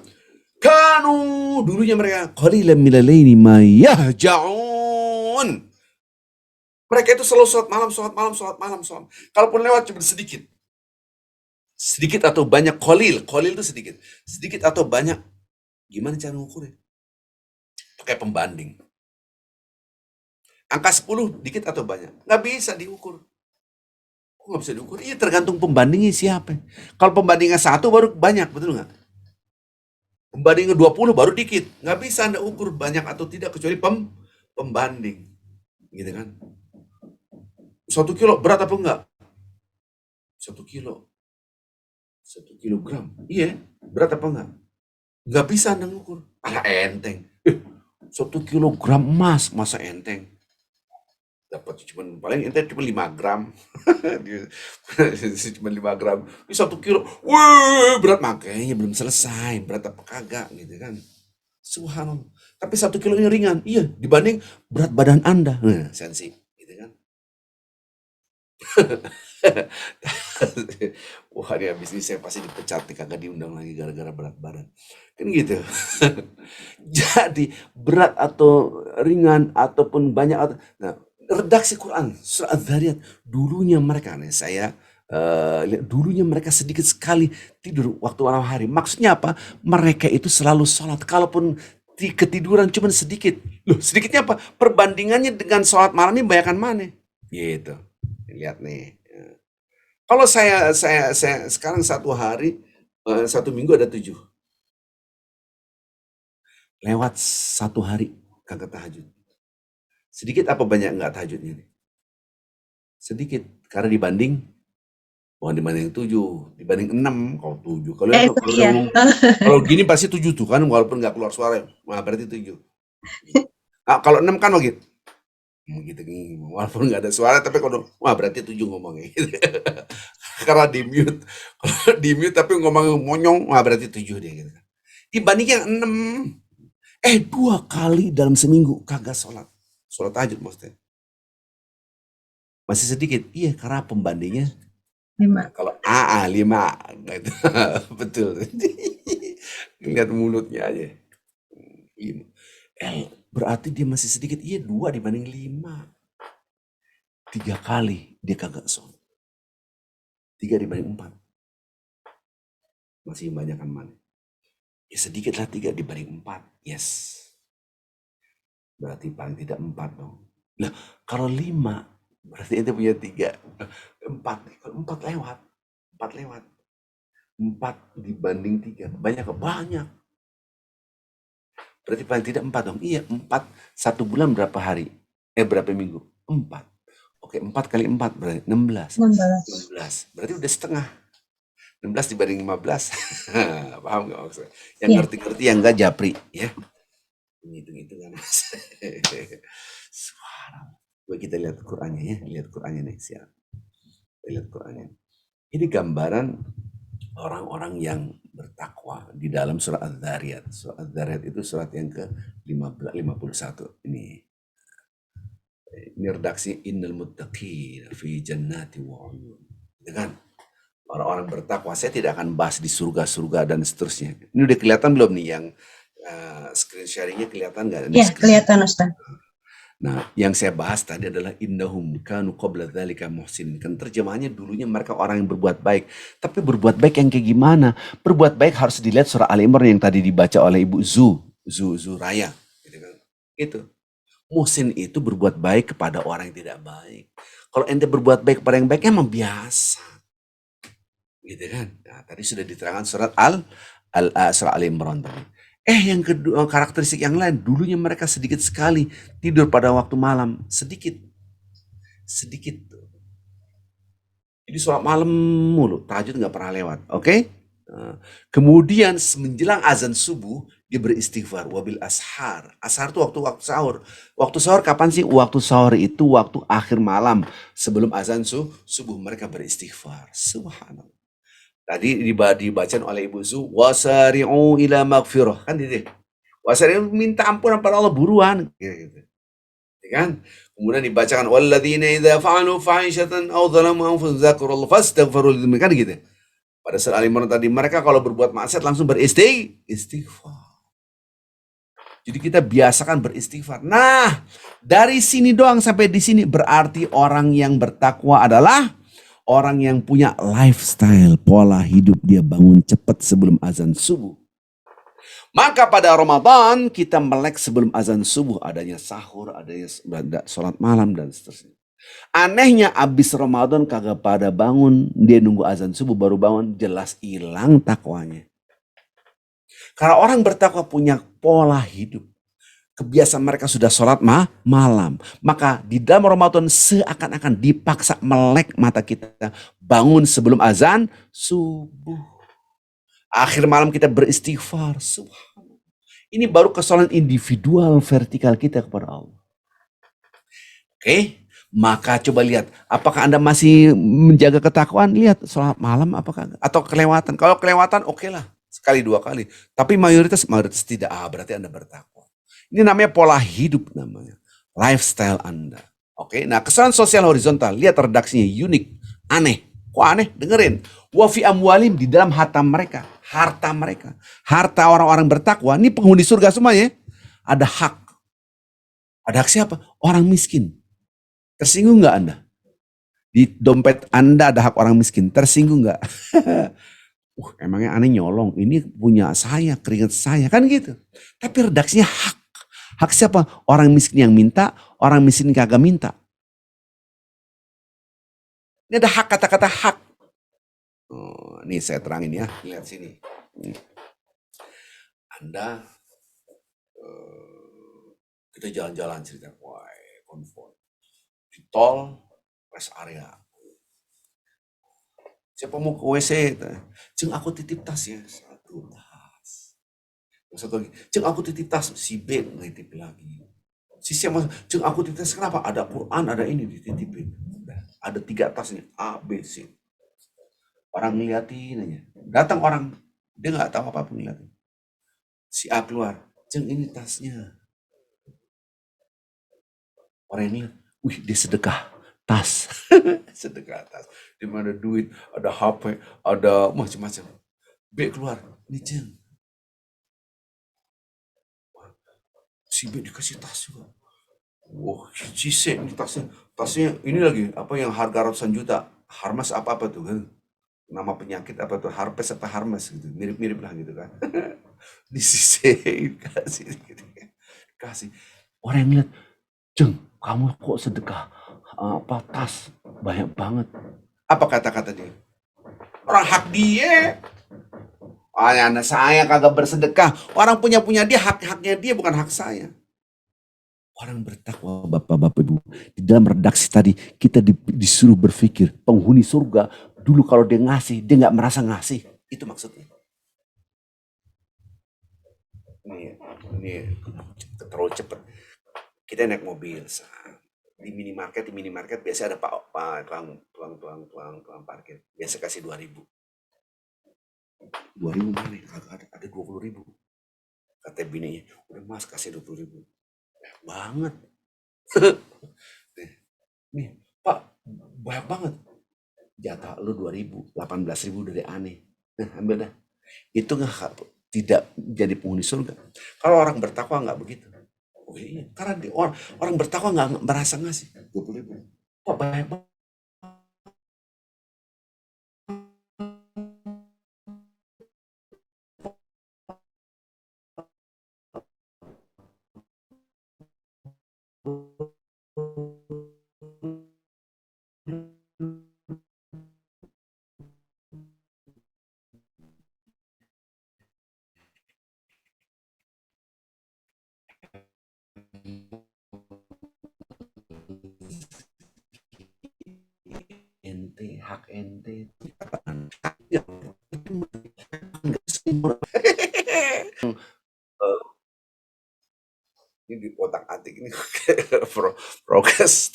kanu, dulunya mereka qalilan minal laili ma yahja'un. Mereka itu selalu sholat malam. Kalaupun lewat cuma sedikit. Sedikit atau banyak, qalil itu sedikit. Sedikit atau banyak. Gimana cara ngukurnya? Pakai pembanding. Angka 10 dikit atau banyak? Nggak bisa diukur. Kok nggak bisa diukur? Iya, tergantung pembandingnya siapa. Kalau pembandingnya 1 baru banyak, betul nggak? Pembandingnya 20 baru dikit. Nggak bisa Anda ukur banyak atau tidak kecuali pembanding. Gitu kan? 1 kilo berat apa enggak? 1 kilo. 1 kilogram. Iya, berat apa enggak? Nggak bisa Anda ngukur. Alah, enteng. 1 kilogram emas, masa enteng? Dapat paling enteng cuma 5 gram. Cuma 5 gram. Ini 1 kilo. Wah, berat, makanya belum selesai. Berat apa kagak gitu kan. Subhanallah. Tapi 1 kilo ini ringan. Iya, dibanding berat badan Anda. Nah, sensi. Gitu kan. Wah, ini habis ini saya pasti dipecat nih, kagak diundang lagi gara-gara berat badan. Kan gitu. Jadi berat atau ringan ataupun banyak atau, nah, redaksi Quran surah Az-Zariyat, dulunya mereka nih saya lihat dulunya mereka sedikit sekali tidur waktu malam hari. Maksudnya apa? Mereka itu selalu sholat. Kalaupun ketiduran cuma sedikit. Loh, sedikitnya apa? Perbandingannya dengan sholat malam ini banyakan mana? Gitu. Lihat nih. Kalau saya sekarang 1 hari, 1 minggu ada 7. Lewat 1 hari kagak tahajud. Sedikit apa banyak nggak tahajudnya nih? Sedikit, karena dibanding 7, dibanding 6, kalau 7. Kalau gini pasti 7 tuh kan, walaupun nggak keluar suara, nah berarti 7. Nah, kalau 6 kan begitu. Gitu, walaupun nggak ada suara, tapi kalau berarti 7 ngomongnya. Karena di mute, kalau di mute tapi ngomong monyong, berarti 7 dia gitu. Dibanding yang 6, 2 kali dalam seminggu kagak sholat tahajud maksudnya. Masih sedikit, iya karena pembandingnya 5. Kalau 5 gitu. Betul. Lihat mulutnya aja. 5. Berarti dia masih sedikit. Iya, 2 dibanding 5. 3 kali dia kagak sholat. 3 dibanding 4. Masih banyakan mana? Ya sedikit lah 3 dibanding 4. Yes. Berarti paling tidak 4 dong. Nah, kalau 5 berarti itu punya 3. 4. Kalau 4 lewat. 4 dibanding 3. Banyak. Berarti paling tidak 4 dong. Iya, 4. 1 bulan berapa hari? Berapa minggu? 4. Oke, 4 kali 4 berarti 16. 16. Berarti udah setengah. 16 dibanding 15. Paham nggak maksudnya? Yang ngerti-ngerti, yang nggak japri. Ya. Hitung-hitungan. Subhanallah. Kita lihat Qur'annya ya. Lihat Qur'annya nih. Siap. Lihat Qur'annya. Ini gambaran orang-orang yang bertakwa di dalam surah Az-Zariyat. Surah Az-Zariyat itu surat yang ke-51. Ini redaksi innal muttaqin fi jannati wa uyun. Dengan orang-orang bertakwa, saya tidak akan bahas di surga-surga dan seterusnya. Ini udah kelihatan belum nih yang screen sharingnya kelihatan nggak? Ya, kelihatan Ustaz. Nah, yang saya bahas tadi adalah innahum kanu qabla dzalika muhsinin. Kan terjemahannya dulunya mereka orang yang berbuat baik. Tapi berbuat baik yang kayak gimana? Berbuat baik harus dilihat surah Al Imran yang tadi dibaca oleh Ibu Zuraya. Gitu kan. Itu. Muhsin itu berbuat baik kepada orang yang tidak baik. Kalau ente berbuat baik kepada yang baik emang biasa. Gitu kan? Nah, tadi sudah diterangkan surat surat Al-Imran tadi. Yang kedua, karakteristik yang lain, dulunya mereka sedikit sekali tidur pada waktu malam, sedikit. Jadi sholat malam mulu, tahajud nggak pernah lewat, oke? Nah, kemudian menjelang azan subuh, dia beristighfar, wabil ashar. Ashar itu waktu sahur. Waktu sahur kapan sih? Waktu sahur itu waktu akhir malam, sebelum azan subuh mereka beristighfar. Subhanallah. Tadi dibacakan oleh Ibu Zu, wasari'u ila maghfirah. Kan gitu. Wasari'u minta ampunan pada Allah buruan. Gitu. Ya kan? Kemudian dibacakan walladzina idza fa'alu fahishatan aw dzalamu anfusahum dzakarullah fastaghfiru lidzunubihim, kan gitu. Pada surat Al-Imran tadi, mereka kalau berbuat maksiat langsung beristighfar. Jadi kita biasakan beristighfar. Nah, dari sini doang sampai di sini berarti orang yang bertakwa adalah orang yang punya lifestyle, pola hidup dia bangun cepat sebelum azan subuh. Maka pada Ramadan kita melek sebelum azan subuh, adanya sahur, adanya sholat malam dan seterusnya. Anehnya abis Ramadan kagak pada bangun, dia nunggu azan subuh baru bangun, jelas hilang takwanya. Karena orang bertakwa punya pola hidup. Kebiasaan mereka sudah sholat malam. Maka di dalam Ramadan seakan-akan dipaksa melek mata kita. Bangun sebelum azan subuh. Akhir malam kita beristighfar. Subhanallah. Ini baru kesalahan individual vertikal kita kepada Allah. Oke, maka coba lihat. Apakah Anda masih menjaga ketakwaan? Lihat sholat malam apakah atau kelewatan. Kalau kelewatan oke lah. Sekali dua kali. Tapi mayoritas tidak. Berarti Anda bertakwa. Ini namanya pola hidup namanya. Lifestyle Anda. Oke, nah kesalahan sosial horizontal. Lihat redaksinya unik, aneh. Kok aneh? Dengerin. Wa fi amwalim, di dalam harta mereka. Harta orang-orang bertakwa. Ini penghuni surga semuanya. Ada hak. Ada hak siapa? Orang miskin. Tersinggung nggak Anda? Di dompet Anda ada hak orang miskin. Tersinggung nggak? Emangnya aneh nyolong. Ini punya saya, keringat saya. Kan gitu. Tapi redaksinya hak. Hak siapa? Orang miskin yang minta, orang miskin kagak minta. Ini ada hak, kata-kata hak. Nih saya terangin ya, lihat sini. Anda, kita jalan-jalan cerita, wah konvoy. Di tol, rest area. Siapa mau ke WC? Ceng aku titip tas ya, satu tas. Satu lagi, ceng aku titip tas, si B nitip lagi. Si siapa? Ceng aku titip tas, kenapa? Ada Quran, ada ini dititipin. Ada 3 tas nih, A, B, C. Orang ngeliatin aja. Datang orang, dia nggak tahu apa-apa ngeliatin. Si A keluar, ceng ini tasnya. Orang ini, wih dia sedekah tas. Sedekah tas. Di mana duit, ada HP, ada macam-macam. B keluar, ini ceng. Si B dikasih tas juga. Wah, si C ini tasnya. Tasnya ini lagi, apa yang harga ratusan juta. Harmas apa-apa tuh kan. Nama penyakit apa tuh, herpes apa harmas gitu. Mirip-mirip lah gitu kan. Di sisi kasih. Orang yang lihat, ceng, kamu kok sedekah apa tas banyak banget. Apa kata-kata dia? Orang hak dia. Anak saya kagak bersedekah. Orang punya dia, haknya dia bukan hak saya. Orang bertakwa Bapak-Bapak Ibu. Di dalam redaksi tadi kita disuruh berpikir penghuni surga dulu kalau dia ngasih, dia nggak merasa ngasih. Itu maksudnya. Ini terlalu cepat. Kita naik mobil di minimarket biasa ada tukang parkir. Biasa kasih 2.000. 2.000 mana? Ada 20.000. Kata bininya, udah mas kasih 20.000. Banget. Nih, Pak, banyak banget. Jatah lu 2.000, 18.000 dari aneh. Nah, ambil dah. Itu tidak jadi penghuni surga. Kalau orang bertakwa nggak begitu. Oh iya, karena orang bertakwa nggak merasa ngasih 20.000. Kok banyak banget. hak ente. Ini di otak atik ini progres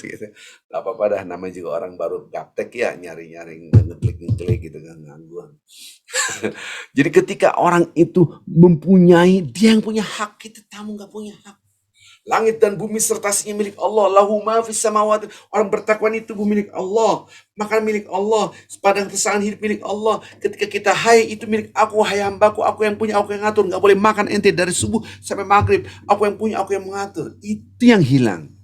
gitu. Gak apa-apa dah, namanya juga orang baru gaptek ya, nyari-nyari ngeklik gitu kan, gangguan. Jadi ketika orang itu mempunyai, dia yang punya hak, kita tamu gak punya hak. Langit dan bumi serta isinya milik Allah. Lahu ma fis samawati. Orang bertakwa itu bumi milik Allah. Makan milik Allah. Padang kesahan hidup milik Allah. Ketika kita hai itu milik aku, hai hambaku, aku yang punya, aku yang ngatur. Gak boleh makan ente dari subuh sampai maghrib. Aku yang punya, aku yang mengatur. Itu yang hilang.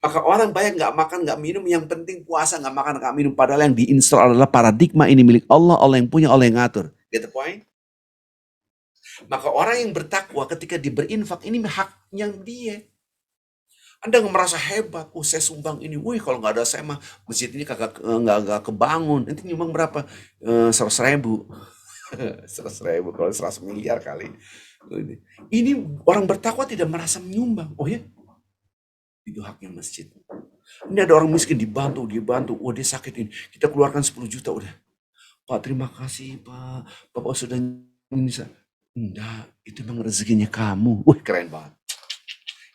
Maka orang banyak gak makan, gak minum. Yang penting puasa, gak makan, gak minum. Padahal yang diinstal adalah paradigma ini milik Allah. Allah yang punya, Allah yang ngatur. Get the point? Maka orang yang bertakwa ketika berinfak ini haknya dia. Anda nggak merasa hebat, oh saya sumbang ini, wih kalau nggak ada saya mah masjid ini kagak kebangun. Nanti nyumbang berapa? 100.000, 100.000 kalau 100 miliar kali. Ini orang bertakwa tidak merasa menyumbang. Oh ya, itu haknya masjid. Ini ada orang miskin dibantu, oh dia sakit ini, kita keluarkan 10 juta udah. Pak terima kasih Pak, Bapak sudah bisa. Enggak, itu memang rezekinya kamu. Wih keren banget.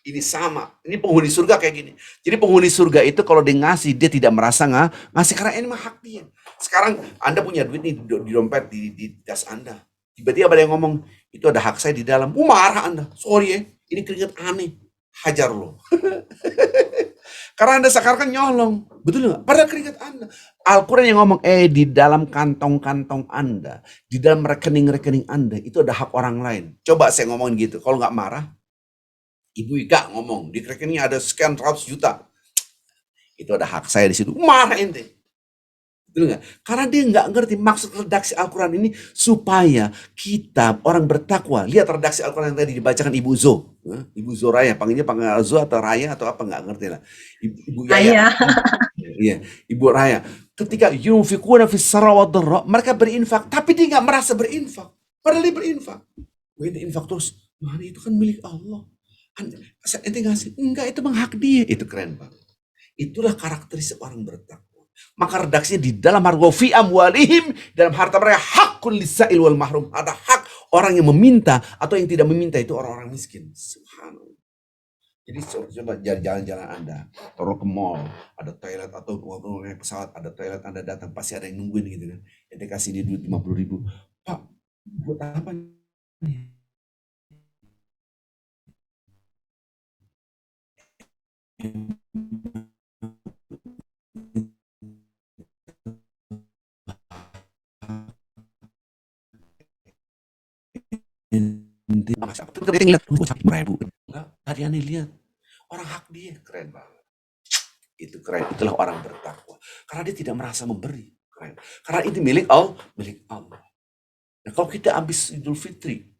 Ini sama, ini penghuni surga kayak gini. Jadi penghuni surga itu kalau dia ngasih, dia tidak merasa ngasih karena ini mah hak dia. Sekarang Anda punya duit nih di dompet, di tas Anda. Tiba-tiba ada yang ngomong, itu ada hak saya di dalam. Marah Anda, sorry ya, ini keringat aneh. Hajar lo. Karena Anda sekarang nyolong, betul nggak? Padahal keringat Anda. Al-Quran yang ngomong, di dalam kantong-kantong Anda, di dalam rekening-rekening Anda, itu ada hak orang lain. Coba saya ngomongin gitu, kalau nggak marah, Ibu Ika ngomong, di rekeningnya ada sekian 100 juta. Itu ada hak saya di situ. Marah ente. Betul nggak? Karena dia nggak ngerti maksud redaksi Al-Quran ini supaya kita orang bertakwa. Lihat redaksi Al-Quran yang tadi dibacakan Ibu Zo. Ibu Zo Raya, panggilnya Zo atau Raya atau apa nggak ngerti lah. Ibu Yaya. Iya, Ibu Raya. Ketika yunfikuna fis sarra wad dharra, mereka berinfak, tapi dia nggak merasa berinfak. Padahal dia berinfak. Dia infak terus. Mana itu kan milik Allah. Ente ngasih, enggak, itu menghak dia. Itu keren banget. Itulah karakteristik orang bertakwa. Maka redaksinya di dalam harga fi amwalihim, dalam harta mereka hakun lisail wal mahrum. Ada hak orang yang meminta atau yang tidak meminta, itu orang-orang miskin. Subhanallah. Jadi coba jalan-jalan Anda, turun ke mall, ada toilet atau naik pesawat, ada toilet Anda datang, pasti ada yang nungguin gitu kan. Ente kasih dia duit 50.000. Pak, buat apa nih? Tadi aneh lihat orang hak dia, keren banget. Itu keren, itulah orang bertakwa. Karena dia tidak merasa memberi, keren. Karena itu milik Allah, milik Allah. Nah, kalau kita habis Idul Fitri,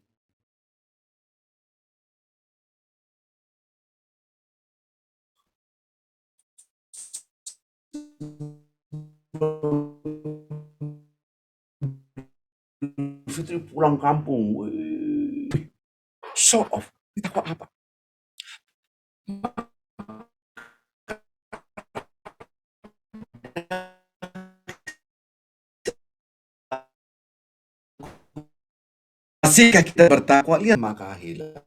Fitri pulang kampung, show off, kita kok apa? Masihkah kita bertakwa? Lihat maka hilang.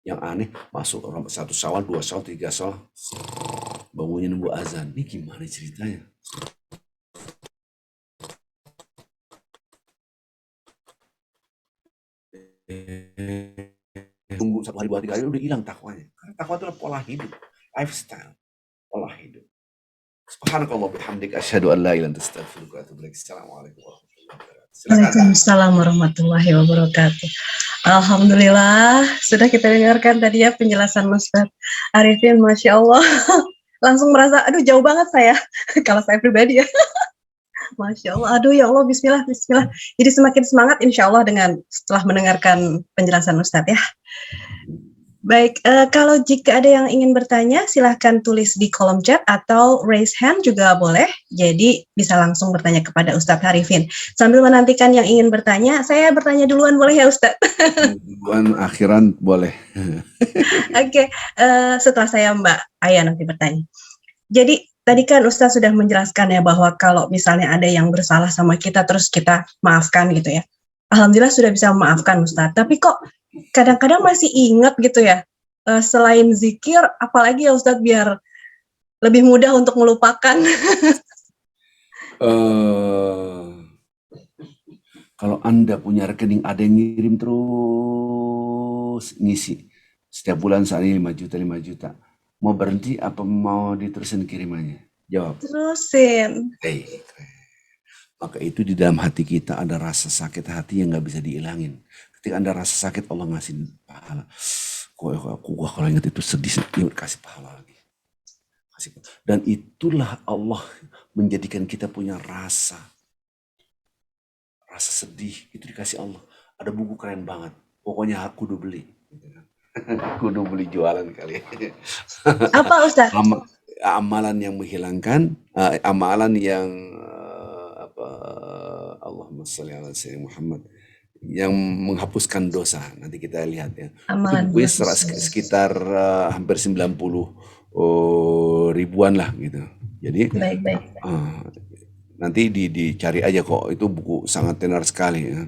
Yang aneh, masuk orang 1 Syawal, 2 Syawal, 3 Syawal, bangunnya nunggu azan. Ini gimana ceritanya? Tunggu 1 hari, 2 hari, 3 hari, udah hilang takwanya. Karena takwa itu adalah pola hidup, lifestyle, pola hidup. Subhanakallah bihamdik, asyhadu an la ilaha illa anta, astaghfiruka wa atubu ilaik. Assalamualaikum warahmatullahi wabarakatuh. Waalaikumsalam warahmatullahi wabarakatuh. Alhamdulillah, sudah kita dengarkan tadi ya penjelasan Ustaz Arifin, Masya Allah. Langsung merasa, aduh jauh banget saya, kalau saya pribadi ya. Masya Allah, aduh ya Allah, bismillah, bismillah. Jadi semakin semangat insya Allah setelah mendengarkan penjelasan Ustaz ya. Baik, kalau jika ada yang ingin bertanya, silahkan tulis di kolom chat atau raise hand juga boleh. Jadi bisa langsung bertanya kepada Ustadz Harifin. Sambil menantikan yang ingin bertanya, saya bertanya duluan boleh ya Ustadz? Duluan akhiran boleh. Oke, setelah saya Mbak Aya nanti bertanya. Jadi tadi kan Ustadz sudah menjelaskan ya bahwa kalau misalnya ada yang bersalah sama kita terus kita maafkan gitu ya. Alhamdulillah sudah bisa memaafkan Ustadz. Tapi kok kadang-kadang masih ingat gitu ya. Selain zikir, apalagi ya Ustadz biar lebih mudah untuk melupakan. Kalau Anda punya rekening ada yang ngirim terus ngisi setiap bulan saat ini 5 juta 5 juta, mau berhenti apa mau diterusin kirimannya? Jawab. Terusin. Keren. Maka itu di dalam hati kita ada rasa sakit hati yang nggak bisa dihilangin. Ketika Anda rasa sakit, Allah ngasih pahala. Aku kalau ingat itu sedih, kasih pahala lagi. Dan itulah Allah menjadikan kita punya rasa sedih, itu dikasih Allah. Ada buku keren banget, pokoknya aku udah beli. Aku udah beli jualan kali. Apa Ustadz? Amalan yang menghilangkan, amalan yang Allahumma sholli ala sayyidina Muhammad, yang menghapuskan dosa. Nanti kita lihat ya. Amalan itu bukunya sekitar hampir 90 ribuan lah gitu. Jadi baik. nanti dicari aja kok, itu buku sangat tenar sekali ya.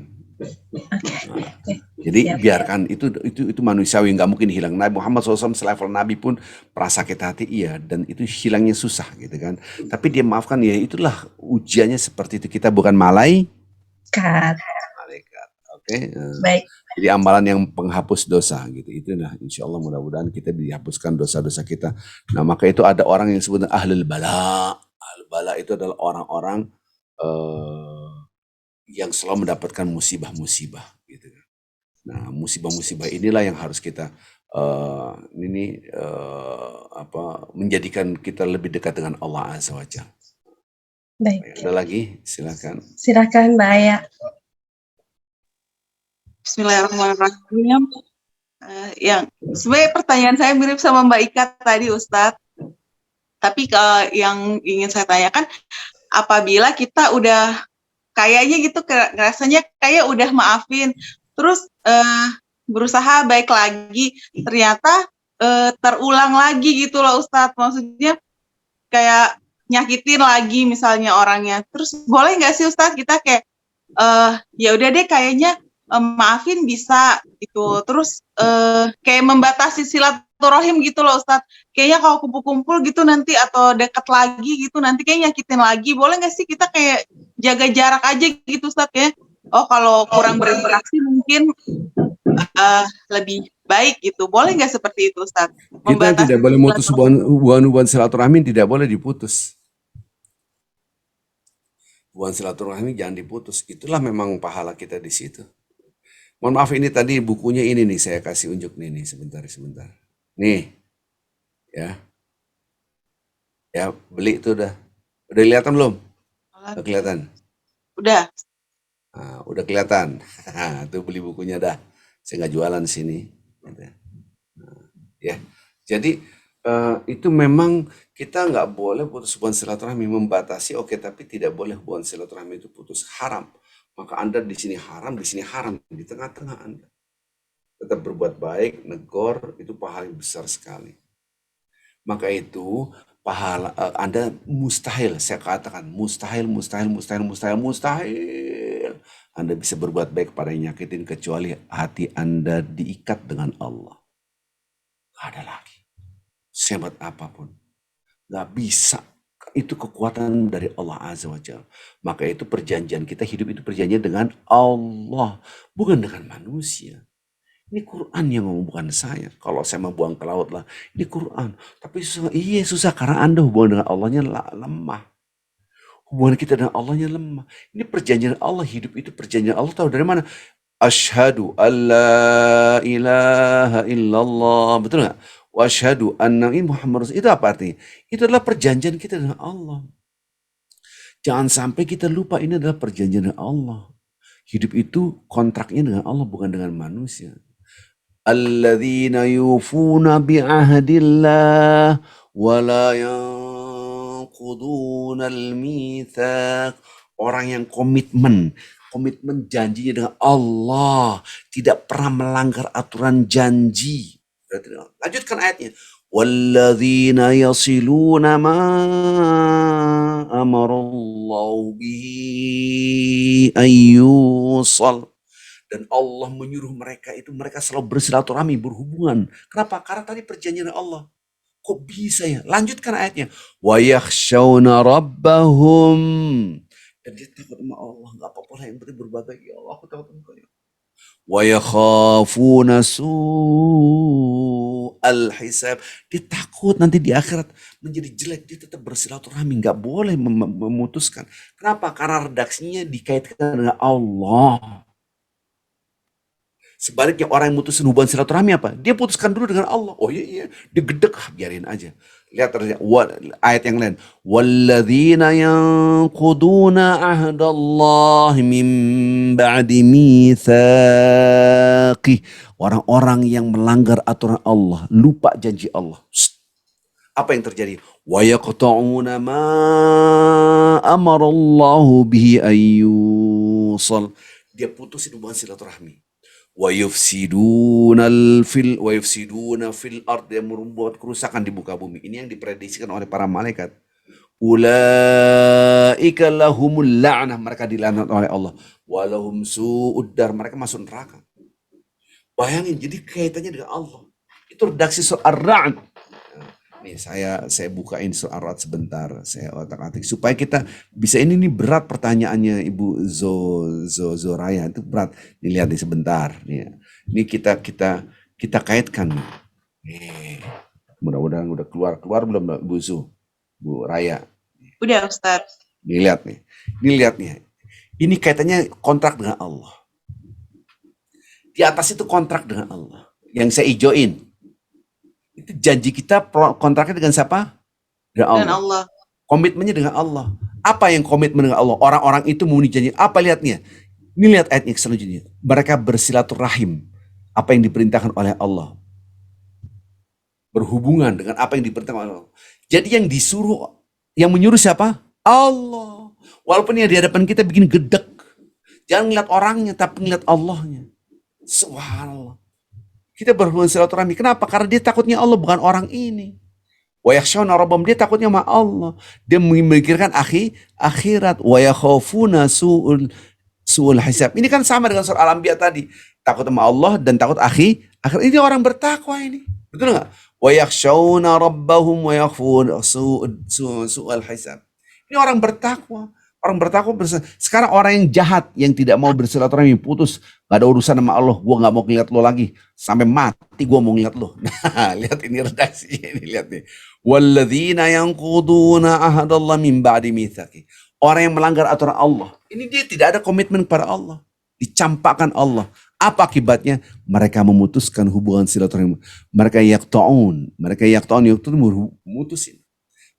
Jadi Siap. biarkan itu manusiawi, nggak mungkin hilang. Nabi Muhammad SAW selevel Nabi pun perasa sakit hati iya, dan itu hilangnya susah gitu kan. Tapi dia maafkan ya, itulah ujiannya seperti itu. Kita bukan malaikat. Oke. Baik. Jadi amalan yang penghapus dosa gitu. Itu nah insya Allah mudah-mudahan kita dihapuskan dosa-dosa kita. Nah maka itu ada orang yang disebut ahlul bala. Ahlul bala itu adalah orang-orang yang selalu mendapatkan musibah-musibah gitu. Nah musibah-musibah inilah yang harus kita menjadikan kita lebih dekat dengan Allah Azza wa Jalla. Baik. Ada lagi? Silakan. Silakan Mbak Aya. Bismillahirrahmanirrahim. Yang sebenarnya pertanyaan saya mirip sama Mbak Ika tadi Ustadz. Tapi yang ingin saya tanyakan, apabila kita udah kayaknya gitu, rasanya kayak udah maafin, terus berusaha baik lagi, ternyata terulang lagi gitu loh Ustadz. Maksudnya kayak nyakitin lagi misalnya orangnya. Terus boleh nggak sih Ustadz kita kayak ya udah deh kayaknya maafin bisa gitu. Terus kayak membatasi silaturahim gitu loh Ustadz. Kayaknya kalau kumpul-kumpul gitu nanti atau deket lagi gitu nanti kayak nyakitin lagi. Boleh nggak sih kita kayak jaga jarak aja gitu Ustadz ya? Oh kalau kurang berinteraksi mungkin lebih baik gitu. Boleh nggak seperti itu Ustadz? Kita tidak boleh memutus hubungan silaturahmi, tidak boleh diputus. Hubungan silaturahmi jangan diputus. Itulah memang pahala kita di situ. Mohon maaf ini tadi bukunya ini nih saya kasih unjuk nih sebentar. Nih. Ya. Ya, beli itu udah. Udah kelihatan belum? Udah kelihatan. Udah. Nah, udah kelihatan. Tuh beli bukunya dah. Saya nggak jualan sini. Nah, ya. Jadi itu memang kita nggak boleh putus hubungan silaturahmi, membatasi oke, tapi tidak boleh hubungan silaturahmi itu putus, haram. Maka Anda di sini haram, di tengah-tengah Anda. Tetap berbuat baik, negor, itu pahala yang besar sekali. Maka itu pahala Anda mustahil, saya katakan mustahil. Anda bisa berbuat baik pada yang nyakitin kecuali hati Anda diikat dengan Allah. Gak ada lagi. Sehebat apapun. Gak bisa. Itu kekuatan dari Allah Azza wa Jalla. Maka itu perjanjian kita hidup itu perjanjian dengan Allah. Bukan dengan manusia. Ini Quran yang ngomong, bukan saya. Kalau saya mau buang ke laut lah. Ini Quran. Tapi susah karena Anda hubungan dengan Allahnya lemah. Hubungan kita dengan Allahnya lemah. Ini perjanjian Allah. Hidup itu perjanjian Allah. Tahu dari mana? Asyhadu an la ilaha illallah. Betul gak? Wa asyhadu anna Muhammad Rasul. Itu apa artinya? Itu adalah perjanjian kita dengan Allah. Jangan sampai kita lupa ini adalah perjanjian dengan Allah. Hidup itu kontraknya dengan Allah, bukan dengan manusia. Alladzina yufuna bi'ahdillah wa la yanquduna al-mitsaq. Orang yang komitmen janjinya dengan Allah, tidak pernah melanggar aturan janji. Lanjutkan ayatnya. Walladzina yasiluna ma amarallahu bihi ayyusal. Dan Allah menyuruh mereka itu, mereka selalu bersilaturahmi, berhubungan. Kenapa? Karena tadi perjanjian Allah. Kok bisa ya? Lanjutkan ayatnya. Wa yakhshawna rabbahum. Dan dia takut sama Allah. Gak apa-apa lah, yang penting berbagai. Ya Allah, aku takut sama Kau. Wa yakhafuna su'al hisab. Dia takut nanti di akhirat menjadi jelek. Dia tetap bersilaturahmi. Gak boleh memutuskan. Kenapa? Karena redaksinya dikaitkan dengan Allah. Sebaliknya orang yang mutusin hubungan silaturahmi apa? Dia putuskan dulu dengan Allah. Oh iya, dia gedek, biarin aja. Lihat terus ayat yang lain. Walladzina yanquduna ahdallahi min ba'di mitsaqih. Orang-orang yang melanggar aturan Allah, lupa janji Allah. Apa yang terjadi? Wa yaqta'una ma amarallahu bihi ayyusal. Dia putusin hubungan silaturahmi. Wa yufsiduna fil ard, yang membuat kerusakan di muka bumi. Ini yang diprediksikan oleh para malaikat. Ulaika lahumul la'nah, mereka dilaknat oleh Allah. Walahum su'ud dar, mereka masuk neraka. Bayangin, jadi kaitannya dengan Allah. Itu redaksi surah Ar-Ra'd. Nih saya bukain surah Ar-Ra'd sebentar, saya otak-atik supaya kita bisa, ini berat pertanyaannya Ibu Zoraya, itu berat. Nih lihat nih sebentar. Ini kita kaitkan nih. Mudah-mudahan udah keluar belum Bu Raya? Udah Ustaz. Nih lihat nih. Ini kaitannya kontrak dengan Allah. Di atas itu kontrak dengan Allah. Yang saya ijoin. Itu janji kita, kontraknya dengan siapa? Dengan Allah. Komitmennya dengan Allah. Apa yang komitmen dengan Allah? Orang-orang itu memenuhi janji. Apa lihatnya? Ini lihat ayatnya selanjutnya. Mereka bersilaturahim. Apa yang diperintahkan oleh Allah. Berhubungan dengan apa yang diperintahkan oleh Allah. Jadi yang menyuruh siapa? Allah. Walaupun yang di hadapan kita bikin gedek. Jangan ngeliat orangnya, tapi ngeliat Allahnya. Subhanallah. Kita berhubungan silaturahmi. Kenapa? Karena dia takutnya Allah, bukan orang ini. Wa yakhshawna rabbahum, dia takutnya sama Allah. Dia memikirkan akhirat. Wa yakhafuna su'ul hisab. Ini kan sama dengan surah Al-Anbiya tadi. Takut sama Allah dan takut akhirat. Ini orang bertakwa ini. Betul nggak? Wa yakhshawna rabbahum wa yakhafuna su'ul hisab. Ini orang bertakwa. Sekarang orang yang jahat, yang tidak mau bersilaturahmi, putus, gak ada urusan sama Allah, gue gak mau ngeliat lo lagi, sampai mati gue mau ngeliat lo. Nah, lihat ini redaksi, ini lihat nih. Walladzina yanquduna ahdallahi min ba'di mitsaqih. Orang yang melanggar aturan Allah, ini dia tidak ada komitmen kepada Allah, dicampakkan Allah. Apa akibatnya? Mereka memutuskan hubungan silaturahmi. Mereka yaqta'un,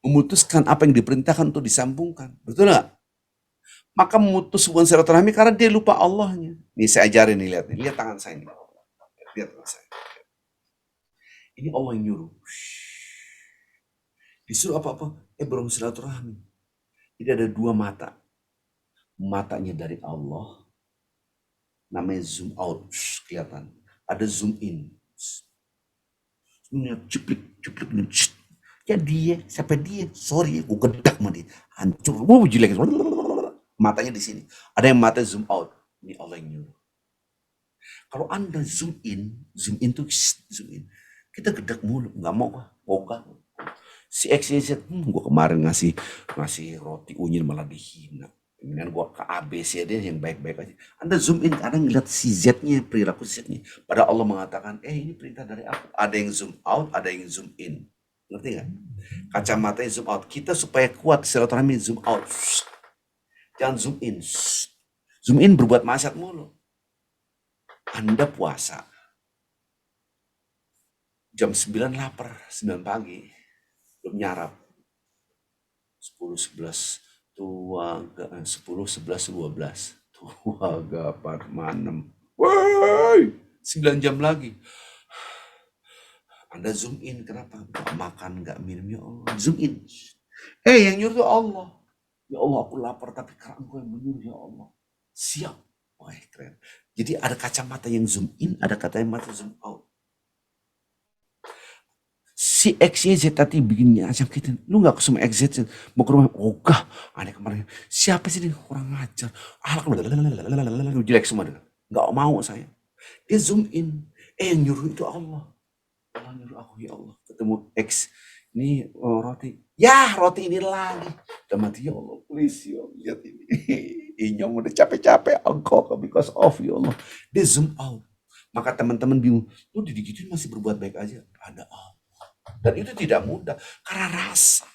memutuskan apa yang diperintahkan untuk disambungkan. Betul gak? Maka memutus hubungan silaturahmi karena dia lupa Allahnya. Nih saya ajarin nih, lihat tangan saya ini. Lihat tangan saya. Ini Allah yang nyuruh. Disuruh apa-apa? Bersilaturahmi. Ini ada dua mata. Matanya dari Allah. Namanya zoom out. Kelihatan. Ada zoom in. Ceplik. Ya dia, siapa dia? Sorry, gue gedak sama dia. Hancur. Jelek. Matanya di sini. Ada yang mata zoom out. Ini Allah yang nyuruh. Kalau Anda zoom in tuh zoom in. Kita gedak mulu, nggak mau boga. Si XYZ, gue kemarin ngasih roti unyil malah dihina. Kemudian gue ke ABC dia yang baik-baik aja. Anda zoom in, Anda ngeliat si Z-nya, perilaku Z-nya. Padahal Allah mengatakan, ini perintah dari aku. Ada yang zoom out, ada yang zoom in. Ngerti nggak? Kacamatanya zoom out. Kita supaya kuat silaturahmi zoom out. Jangan zoom in. Zoom in berbuat maksiat mulu. Anda puasa. Jam 9 lapar, 9 pagi. Belum nyarap. 10, 11, 12. Tua gapar manem. Woi, 9 jam lagi. Anda zoom in, kenapa? Nggak makan, nggak minum, ya Allah. Zoom in. Yang nyuruh itu Allah. Ya Allah, aku lapar, tapi karena Engkau yang menyuruh, ya Allah. Siap. Wah, keren. Jadi ada kacamata yang zoom in, ada kacamata zoom out. Si X, Y, Z tadi bikin ajak kita. Lu gak sama X, Z, mau ke rumah, ogah. Aneh kemarin, siapa sih ini? Kurang ngajar. Jelek semua. Gak mau saya. Dia zoom in. Yang nyuruh itu Allah. Allah nyuruh aku, ya Allah. Ketemu X. Ini roti. Ya, roti ini lagi. Udah mati, ya Allah. Please, ya Allah. Lihat ini. Inyong udah capek-capek. Engkau because of, ya Allah. Dia zoom out. Maka teman-teman bingung. Lu digituin masih berbuat baik aja. Ada Allah. Dan itu tidak mudah. Karena rasa.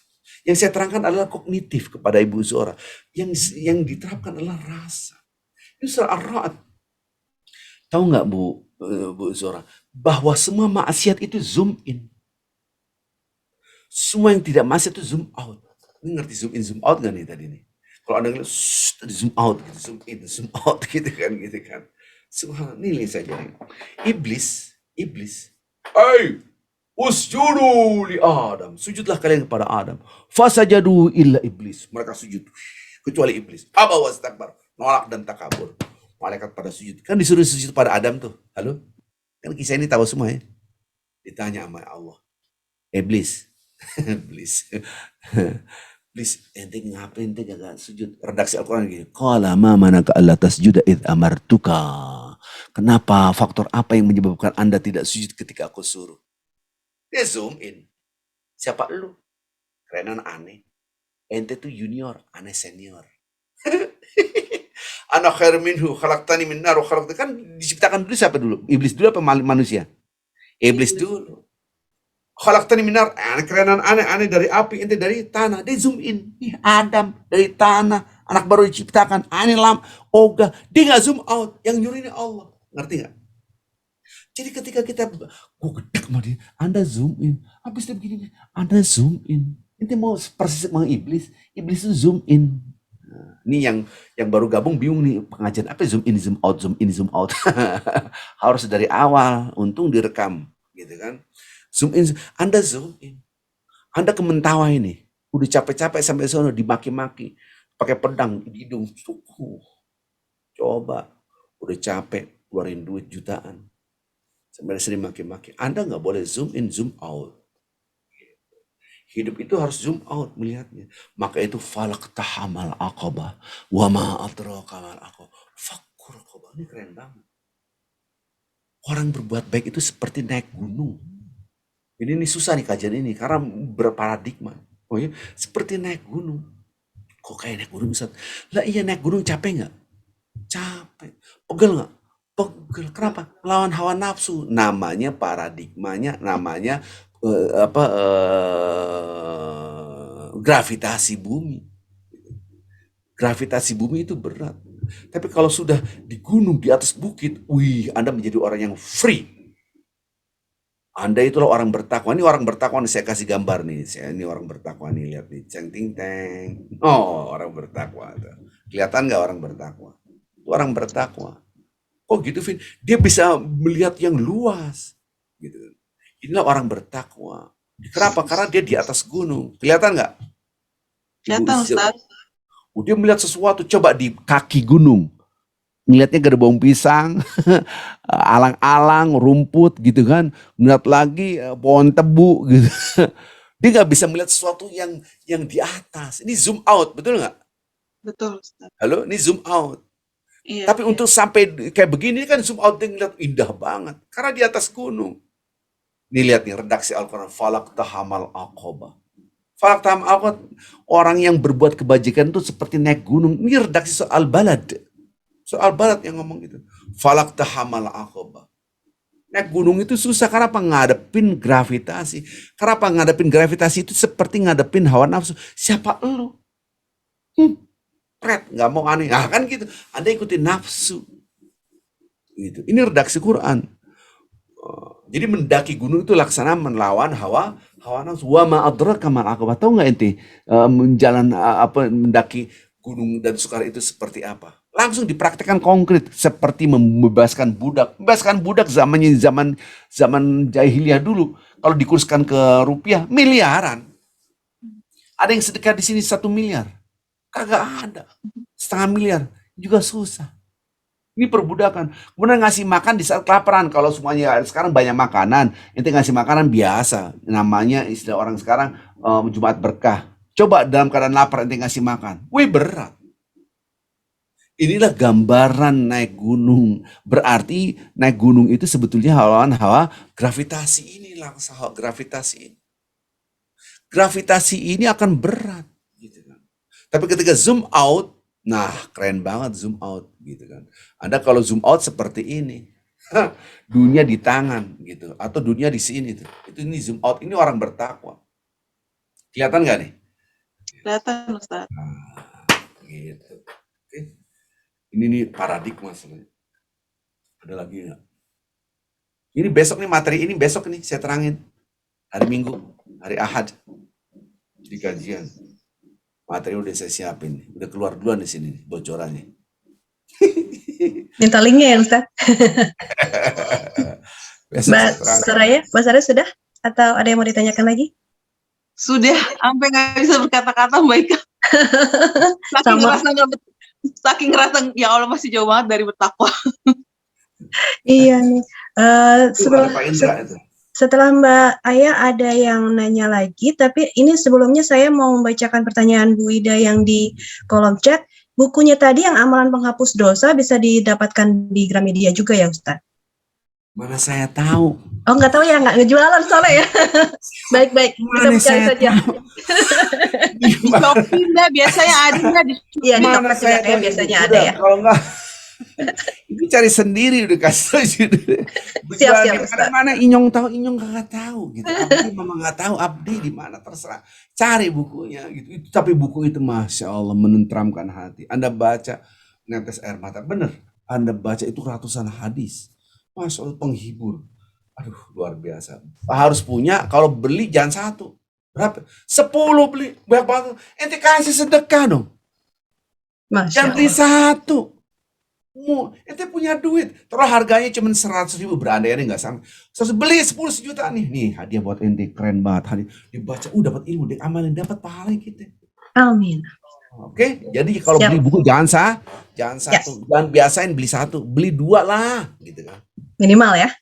Yang saya terangkan adalah kognitif kepada Ibu Zora. Yang diterapkan adalah rasa. Itu surah Ar-Ra'd. Tahu nggak Bu Zora? Bahwa semua maksiat itu zoom in. Semua yang tidak maksiat itu zoom out. Ini ngerti zoom in, zoom out nggak nih tadi nih? Kalau Anda ngeliat, zoom out, gitu, zoom in, zoom out, gitu kan. Subhanallah, ini saja. Iblis. Usjudu li Adam. Sujudlah kalian kepada Adam. Fasajadu illa iblis. Mereka sujud. Kecuali iblis. Aba wastakbar. Nolak dan takabur. Malaikat pada sujud. Kan disuruh sujud pada Adam tuh. Halo? Kan kisah ini tahu semua ya. Ditanya sama Allah. Iblis. Iblis, ente ngapain ente gak sujud? Redaksi Al-Quran gini. Qala ma manaka alla tasjuda id amartuka. Kenapa? Faktor apa yang menyebabkan Anda tidak sujud ketika aku suruh? Dia zoom in. Siapa lu? Kerenan aneh. Ente tuh junior, aneh senior. Ana khair minhu khalaqtani min nar wa khalaqtani, kan diciptakan dulu siapa dulu? Iblis dulu apa manusia? Iblis dulu. Khalaqtani min nar, kerenan aneh dari api, ente dari tanah. Dia zoom in. Adam dari tanah, anak baru diciptakan, aneh lam, ogah. Dia nggak zoom out, yang nyuruh ini Allah. Ngerti nggak? Jadi ketika kita, gue gedek sama dia, Anda zoom in. Habis dia begini, Anda zoom in. Ente mau persis sama iblis itu zoom in. Nah, ini yang baru gabung bingung nih pengajian apa zoom in, zoom out, zoom in, zoom out. Harus dari awal, untung direkam, gitu kan. Zoom in, Anda zoom in. Anda kementawa ini, udah capek-capek sampai sana dimaki-maki, pakai pedang di hidung. Coba, udah capek, keluarin duit jutaan. Sampai sering maki-maki. Anda nggak boleh zoom in, zoom out. Hidup itu harus zoom out melihatnya. Maka itu falaqtahamal aqabah wa ma adraka mal aqabah. Fakkur aqabah. Ini keren banget. Orang berbuat baik itu seperti naik gunung. Ini susah nih kajian ini karena berparadigma. Oh ya, seperti naik gunung. Kok kayak naik gunung Ustaz? Lah iya, naik gunung capek nggak? Capek. Pegel nggak? Pegel. Kenapa? Melawan hawa nafsu. Namanya paradigmanya, namanya gravitasi bumi. Gravitasi bumi itu berat. Tapi kalau sudah di gunung, di atas bukit, Anda menjadi orang yang free. Anda itulah orang bertakwa. Ini orang bertakwa nih, saya kasih gambar nih. Ini orang bertakwa nih, lihat nih. Ceng ting teng. Oh, orang bertakwa. Kelihatan nggak orang bertakwa? Itu orang bertakwa. Oh gitu, Vin. Dia bisa melihat yang luas. Gitu. Inilah orang bertakwa. Kenapa? Karena dia di atas gunung. Kelihatan nggak? Kelihatan, Ustaz. Dia melihat sesuatu, coba di kaki gunung. Ngelihatnya gerbong pisang, alang-alang, rumput gitu kan. Ngeliat lagi pohon tebu gitu. Dia nggak bisa melihat sesuatu yang di atas. Ini zoom out, betul nggak? Betul, Ustaz. Halo, ini zoom out. Iya, Tapi untuk sampai kayak begini kan zoom out, dia ngeliat indah banget. Karena di atas gunung. Nih lihat nih redaksi Al-Quran. Falaqtahamal aqabah. Falaqtahamal aqabah. Orang yang berbuat kebajikan itu seperti naik gunung. Ini redaksi soal balad. Soal balad yang ngomong gitu. Falaqtahamal aqabah. Naik gunung itu susah. Karena apa? Ngadepin gravitasi. Karena apa? Ngadepin gravitasi itu seperti ngadepin hawa nafsu. Siapa elu? Pret, nggak mau aneh. Nah kan gitu. Anda ikutin nafsu. Gitu. Ini redaksi Quran. Jadi mendaki gunung itu laksana melawan hawa nafsu. Wa ma adraka mal aqabah. Tahu nggak ente mendaki gunung dan sukar itu seperti apa? Langsung dipraktekkan konkret seperti membebaskan budak. Membebaskan budak zaman jahiliyah dulu. Kalau dikurskan ke rupiah miliaran. Ada yang sedekah di sini 1 miliar. Kagak ada. 0,5 miliar juga susah. Ini perbudakan. Kemudian ngasih makan di saat kelaparan. Kalau semuanya sekarang banyak makanan, ente ngasih makanan biasa. Namanya istilah orang sekarang Jumat berkah. Coba dalam keadaan lapar ente ngasih makan. Wih, berat. Inilah gambaran naik gunung. Berarti naik gunung itu sebetulnya hawa gravitasi inilah hawa gravitasi ini. Gravitasi ini akan berat, gitu kan. Tapi ketika zoom out, nah keren banget zoom out, gitu kan. Anda kalau zoom out seperti ini, dunia di tangan, gitu, atau dunia di sini tuh. Itu ini zoom out, ini orang bertakwa. Kelihatan nggak nih? Kelihatan Ustaz. Nah, gitu. Oke. Ini nih paradigma sebenarnya. Ada lagi nggak? Ini besok nih materi ini besok nih saya terangin. Hari Minggu, hari Ahad di kajian. Materi udah saya siapin, udah keluar duluan di sini bocorannya. Minta linknya ya Ustaz. Besok Mbak saya terangin. Soraya, Mbak Sarah sudah? Atau ada yang mau ditanyakan lagi? Sudah sampai nggak bisa berkata-kata Mbak Ika. Saking ngerasa ya Allah masih jauh banget dari bertakwa. Iya nih. Itu ada Pak Indra itu. Setelah Mbak Aya ada yang nanya lagi, tapi ini sebelumnya saya mau membacakan pertanyaan Bu Ida yang di kolom chat. Bukunya tadi yang Amalan Penghapus Dosa bisa didapatkan di Gramedia juga ya Ustaz? Mana saya tahu. Oh nggak tahu ya, nggak ngejualan soalnya ya. Baik-baik, kita mencari saja. Di Shopee Mbak, biasanya ada di Iya, di Mana Tokped juga saya kayak tahu, biasanya Ibu. ada ya. Kalau enggak, itu cari sendiri udah kasih tahu. Siap, Ustaz. Mana Inyong tahu, Inyong kagak tahu gitu. Abdi mama nggak tahu, Abdi di mana terserah. Cari bukunya gitu. Tapi buku itu masya Allah menenteramkan hati. Anda baca netes air mata, bener. Anda baca itu ratusan hadis. Masya Allah penghibur. Aduh luar biasa. Harus punya. Kalau beli jangan satu. Berapa? 10 beli. Banyak banget. Ente kasih sedekah dong. Masya Jangan beli Allah. satu. Ente punya duit. Terus harganya cuma 100.000. Berandai-andai nggak sama. Terus beli 10 juta nih. Nih hadiah buat ente. Keren banget. Hadiah. Dibaca. Dapat ilmu. Amalin. Dapat pahala kita. Amin. Oke. Jadi kalau Siap. beli buku jangan satu. Jangan biasain beli satu. Beli 2 lah. Gitu kan. Minimal ya.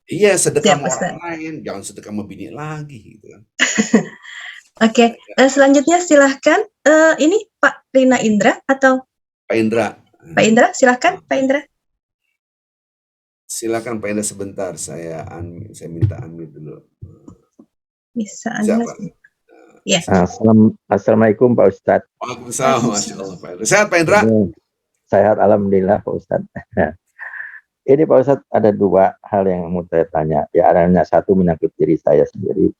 Iya, sedekah Siap, sama Ustaz. orang lain, jangan sedekah sama bini lagi gitu kan. Oke, selanjutnya silahkan ini Pak Rina Indra atau Pak Indra. Pak Indra, silahkan Pak Indra. Silakan Pak Indra sebentar, saya minta unmute dulu. Bisa Siapa? Anda? Ya. Assalamualaikum Pak Ustadz. Waalaikumsalam, Masya Allah Pak Indra. Sehat Pak Indra? Sehat Alhamdulillah Pak Ustadz. Ini Pak Ustadz ada 2 hal yang mau saya tanya. Ya adanya satu menyangkut diri saya sendiri.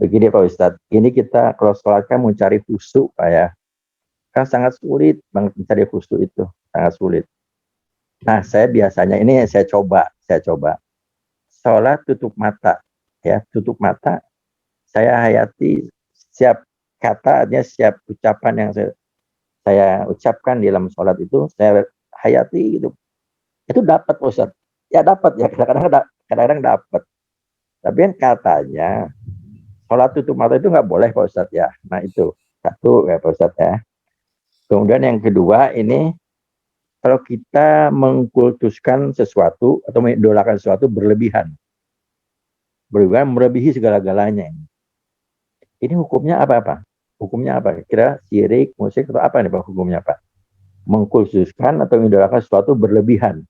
Begini Pak Ustadz, ini kita kalau sholat kan mencari khusyuk Pak ya. Kan sangat sulit banget mencari khusyuk itu, sangat sulit. Nah saya biasanya ini saya coba. Sholat tutup mata, ya tutup mata. Saya hayati setiap kata, setiap ucapan yang saya ucapkan di dalam sholat itu, saya hayati gitu. Itu dapat Ustaz. Ya dapat ya, kadang-kadang dapat. Tapi kan katanya sholat tutup mata itu nggak boleh Pak Ustaz ya. Nah itu satu ya Pak Ustaz ya. Kemudian yang kedua ini kalau kita mengkultuskan sesuatu atau mengidolakan sesuatu berlebihan, melebihi segala-galanya. Ini hukumnya apa? Hukumnya apa? Kira syirik, musik atau apa nih Pak hukumnya Pak? Mengkhususkan atau mengidolakan sesuatu berlebihan.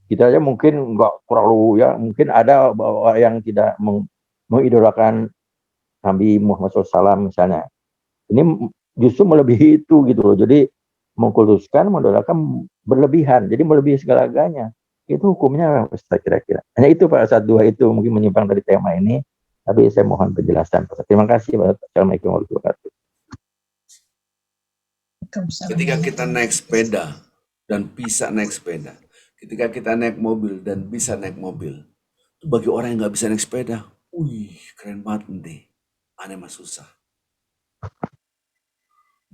Kita aja mungkin nggak terlalu ya, mungkin ada yang tidak mengidolakan Nabi Muhammad SAW misalnya. Ini justru melebihi itu gitu loh. Jadi mengkultuskan, mengidolakan berlebihan. Jadi melebihi segala-galanya. Itu hukumnya Ustaz kira-kira. Hanya itu Pak Ustaz, 2 itu mungkin menyimpang dari tema ini. Tapi saya mohon penjelasan Pak. Terima kasih Pak. Assalamualaikum warahmatullahi wabarakatuh. Ketika kita naik sepeda dan bisa naik sepeda, ketika kita naik mobil dan bisa naik mobil, itu bagi orang yang nggak bisa naik sepeda, wih keren banget nih, aneh mah susah.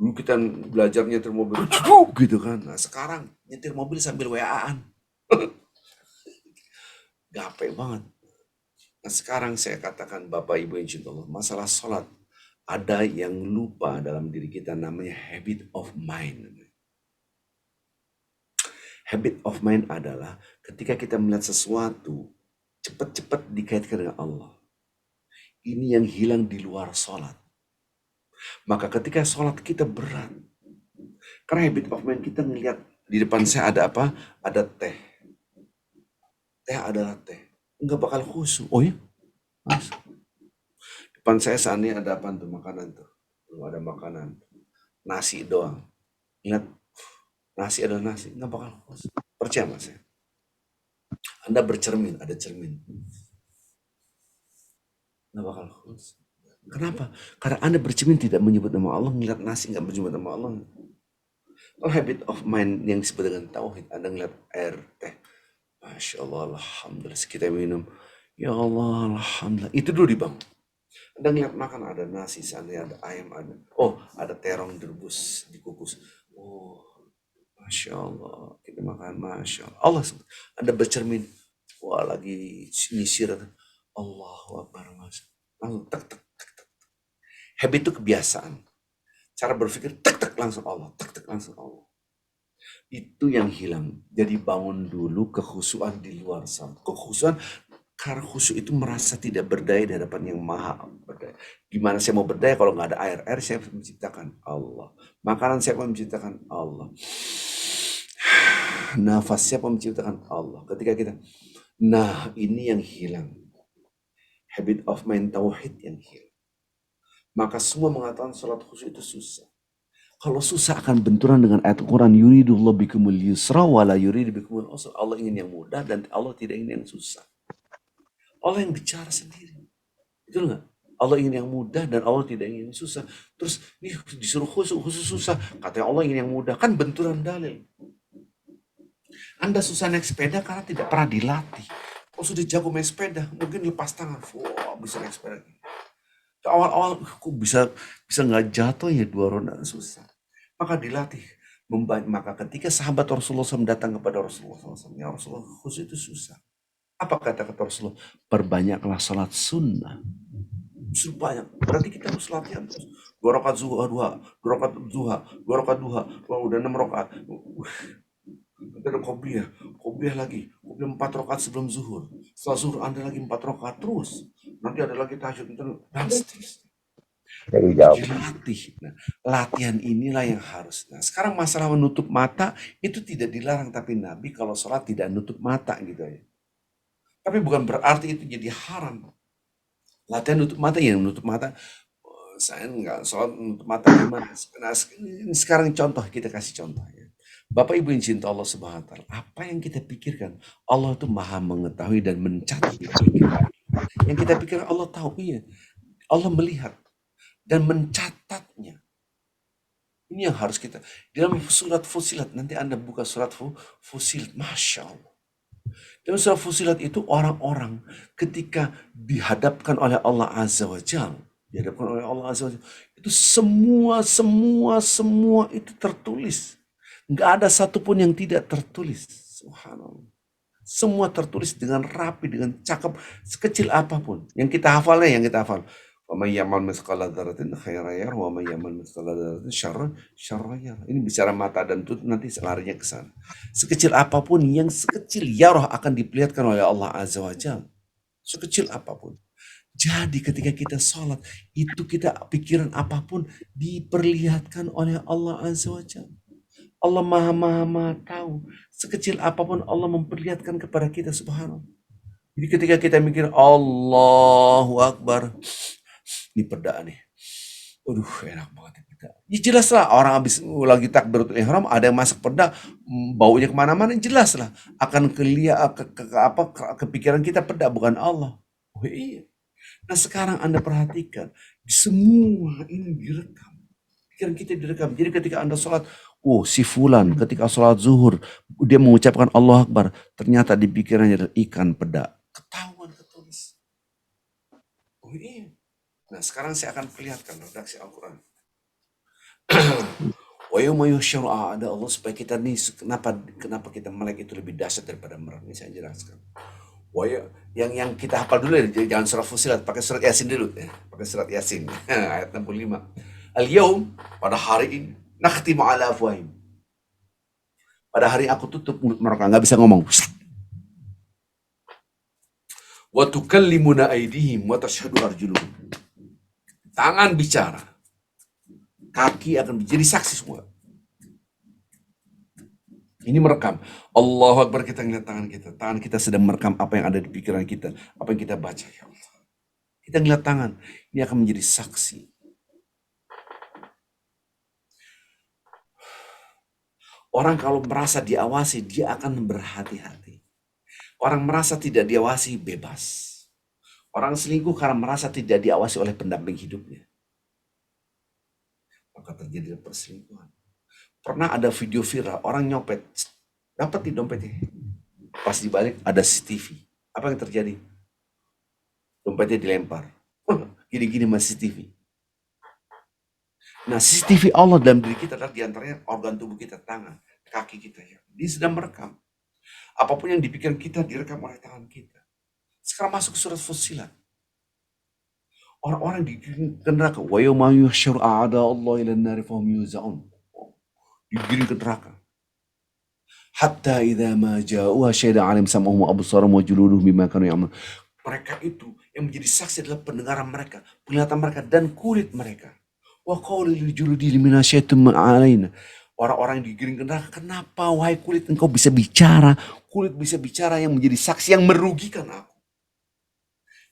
Dulu kita belajar nyetir mobil, gitu kan. Nah sekarang nyetir mobil sambil WA-an. Gape banget. Nah sekarang saya katakan Bapak Ibu yang cinta Allah, masalah sholat. Ada yang lupa dalam diri kita, namanya habit of mind. Habit of mind adalah ketika kita melihat sesuatu, cepat-cepat dikaitkan dengan Allah. Ini yang hilang di luar sholat. Maka ketika sholat kita berat, karena habit of mind kita ngelihat di depan saya ada apa? Ada teh. Teh adalah teh. Enggak bakal khusyuk. Oh ya? Mas. Depan saya saat ini ada apa tuh makanan tuh? Belum ada makanan. Nasi doang. Ingat, nasi adalah nasi. Enggak bakal khusyuk. Percaya mas ya? Anda bercermin, ada cermin. Enggak bakal khusyuk. Kenapa? Karena Anda bercermin tidak menyebut nama Allah, ngeliat nasi enggak menyebut nama Allah. Kalau habit of mind yang disebut dengan tauhid, Anda ngeliat air teh, Masya Allah, Alhamdulillah, kita minum, ya Allah, Alhamdulillah, itu dulu dibangun. Anda ngeliat makan, ada nasi, seandainya ada ayam, ada terong direbus, dikukus, oh, Masya Allah, kita makan, Masya Allah. Anda bercermin, wah lagi nyisir, Allahu Akbar, Masya Allah. Langsung tek, tek, tek, tek. Habit itu kebiasaan. Cara berpikir, tek, tek, langsung Allah, tek, tek, langsung Allah. Itu yang hilang. Jadi bangun dulu kekhusyuan di luar sana. Kekhusyuan, karena khusyuk itu merasa tidak berdaya di hadapan yang maha berdaya. Gimana saya mau berdaya kalau nggak ada air? Air saya menciptakan Allah. Makanan siapa menciptakan Allah. Nafas siapa menciptakan Allah. Ketika kita, nah ini yang hilang. Habit of mind tauhid yang hilang. Maka semua mengatakan salat khusyuk itu susah. Kalau susah akan benturan dengan ayat Al-Quran, yuridullahu bikumul yusra wa la yuridu bikumul usra. Allah ingin yang mudah dan Allah tidak ingin yang susah. Allah yang bicara sendiri. Betul nggak? Allah ingin yang mudah dan Allah tidak ingin yang susah. Terus ini disuruh khusyuk susah. Katanya Allah ingin yang mudah. Kan benturan dalil. Anda susah naik sepeda karena tidak pernah dilatih. Kalau sudah jago main sepeda, mungkin lepas tangan. Wah, bisa naik sepeda. Awal-awal kok bisa nggak jatuh ya, dua roda, susah. Maka dilatih. Maka ketika sahabat Rasulullah SAW datang kepada Rasulullah SAW, ya Rasulullah, khusyuk itu susah. Apa kata Rasulullah? Perbanyaklah salat sunnah. Justru banyak. Berarti kita harus latihan terus. 2 rakaat zuhur, 2 rakaat duha, 2 rakaat duha. Wah, udah 6 rakaat. Ada qobliyah lagi. Qobliyah 4 rakaat sebelum zuhur. Setelah zuhur Anda lagi 4 rakaat terus. Nanti ada lagi tahajud dan seterusnya. Jadi latih. Nah, latihan inilah yang harus. Nah, sekarang masalah menutup mata itu tidak dilarang, tapi Nabi kalau sholat tidak nutup mata gitu ya. Tapi bukan berarti itu jadi haram. Latihan nutup mata, ya nutup mata. Saya nggak sholat nutup mata gimana. Nah, sekarang contoh, kita kasih contoh ya. Bapak Ibu yang cinta Allah Subhanahu wa Ta'ala, apa yang kita pikirkan, Allah itu maha mengetahui dan mencatat pikiran. Yang kita pikirkan Allah tahu, iya. Allah melihat dan mencatatnya. Ini yang harus kita. Dalam surat Fusilat, nanti Anda buka surat Fusilat, Masya Allah. Dalam surat Fusilat itu orang-orang ketika dihadapkan oleh Allah Azza wa Jalla, dihadapkan oleh Allah Azza wa Jalla, itu semua itu tertulis. Nggak ada satupun yang tidak tertulis. Subhanallah. Semua tertulis dengan rapi, dengan cakep, sekecil apapun. Yang kita hafalnya, yang kita hafal. Wa may ya'mal mithqala dzarratin khairan yarah wa may ya'mal mithqala dzarratin syarran yarah. Ini bicara mata dan tutup, nanti larinya ke sana. Sekecil apapun, yang sekecil yarah akan diperlihatkan oleh Allah Azza wa Jalla. Sekecil apapun. Jadi ketika kita sholat, itu kita pikiran apapun diperlihatkan oleh Allah Azza wa Jalla. Allah maha tahu. Sekecil apapun Allah memperlihatkan kepada kita, subhanallah. Jadi ketika kita mikir Allahu Akbar, ini peda nih. Aduh, enak banget ini peda. Ya jelas lah, orang habis lagi takbiratul ihram ada yang masak peda, baunya kemana-mana, jelas lah. Akan kepikiran kita peda, bukan Allah. Oh iya. Nah sekarang Anda perhatikan, semua ini direkam. Pikiran kita direkam. Jadi ketika Anda sholat, oh si fulan ketika sholat zuhur, dia mengucapkan Allah Akbar, ternyata di pikirannya adalah ikan peda. Ketahuan, ketulis. Oh iya. Nah sekarang saya akan perlihatkan redaksi Al-Quran. Wa yawma yuhsyaru a'da Allah, supaya kita nih kenapa kita melek itu lebih dahsyat daripada mereka. Ini saya jelaskan. Yang kita hafal dulu ya, jangan surah Fusilat, pakai surat Yasin dulu ya. Pakai surat Yasin ayat 65. Al-yaum, pada hari ini, nakhtimu ala afwahim. Pada hari aku tutup mulut mereka, nggak bisa ngomong. Wa tukallimuna aydihim wa tashhadu arjuluhum. Tangan bicara, kaki akan menjadi saksi semua. Ini merekam. Allahu Akbar, kita ngeliat tangan kita. Tangan kita sedang merekam apa yang ada di pikiran kita, apa yang kita baca. Ya Allah. Kita ngeliat tangan, ini akan menjadi saksi. Orang kalau merasa diawasi, dia akan berhati-hati. Orang merasa tidak diawasi, bebas. Orang selingkuh karena merasa tidak diawasi oleh pendamping hidupnya, maka terjadi perselingkuhan. Pernah ada video viral, orang nyopet, dapat di dompetnya. Pas dibalik ada CCTV. Apa yang terjadi? Dompetnya dilempar. Gini-gini masih CCTV. Nah, CCTV Allah dalam diri kita adalah diantaranya organ tubuh kita, tangan, kaki kita. Ya. Dia sedang merekam. Apapun yang dipikirkan kita direkam oleh tangan kita. Sekarang masuk ke surat Fussilat. Orang-orang di neraka. Wa yawma yuhsyar a'da Allah ila an-nari fahum yuza'un. Digiring ke neraka. Hatta idza ma ja'uha syahida 'alaihim sam'uhum wa absaruhum wa juluduhum bima kanu ya'malun. Mereka itu yang menjadi saksi adalah pendengaran mereka, penglihatan mereka dan kulit mereka. Wa qalu lil juludi limina syaitum 'alaina. Orang-orang yang digiring ke neraka, kenapa wahai kulit engkau bisa bicara? Kulit bisa bicara, yang menjadi saksi yang merugikan aku.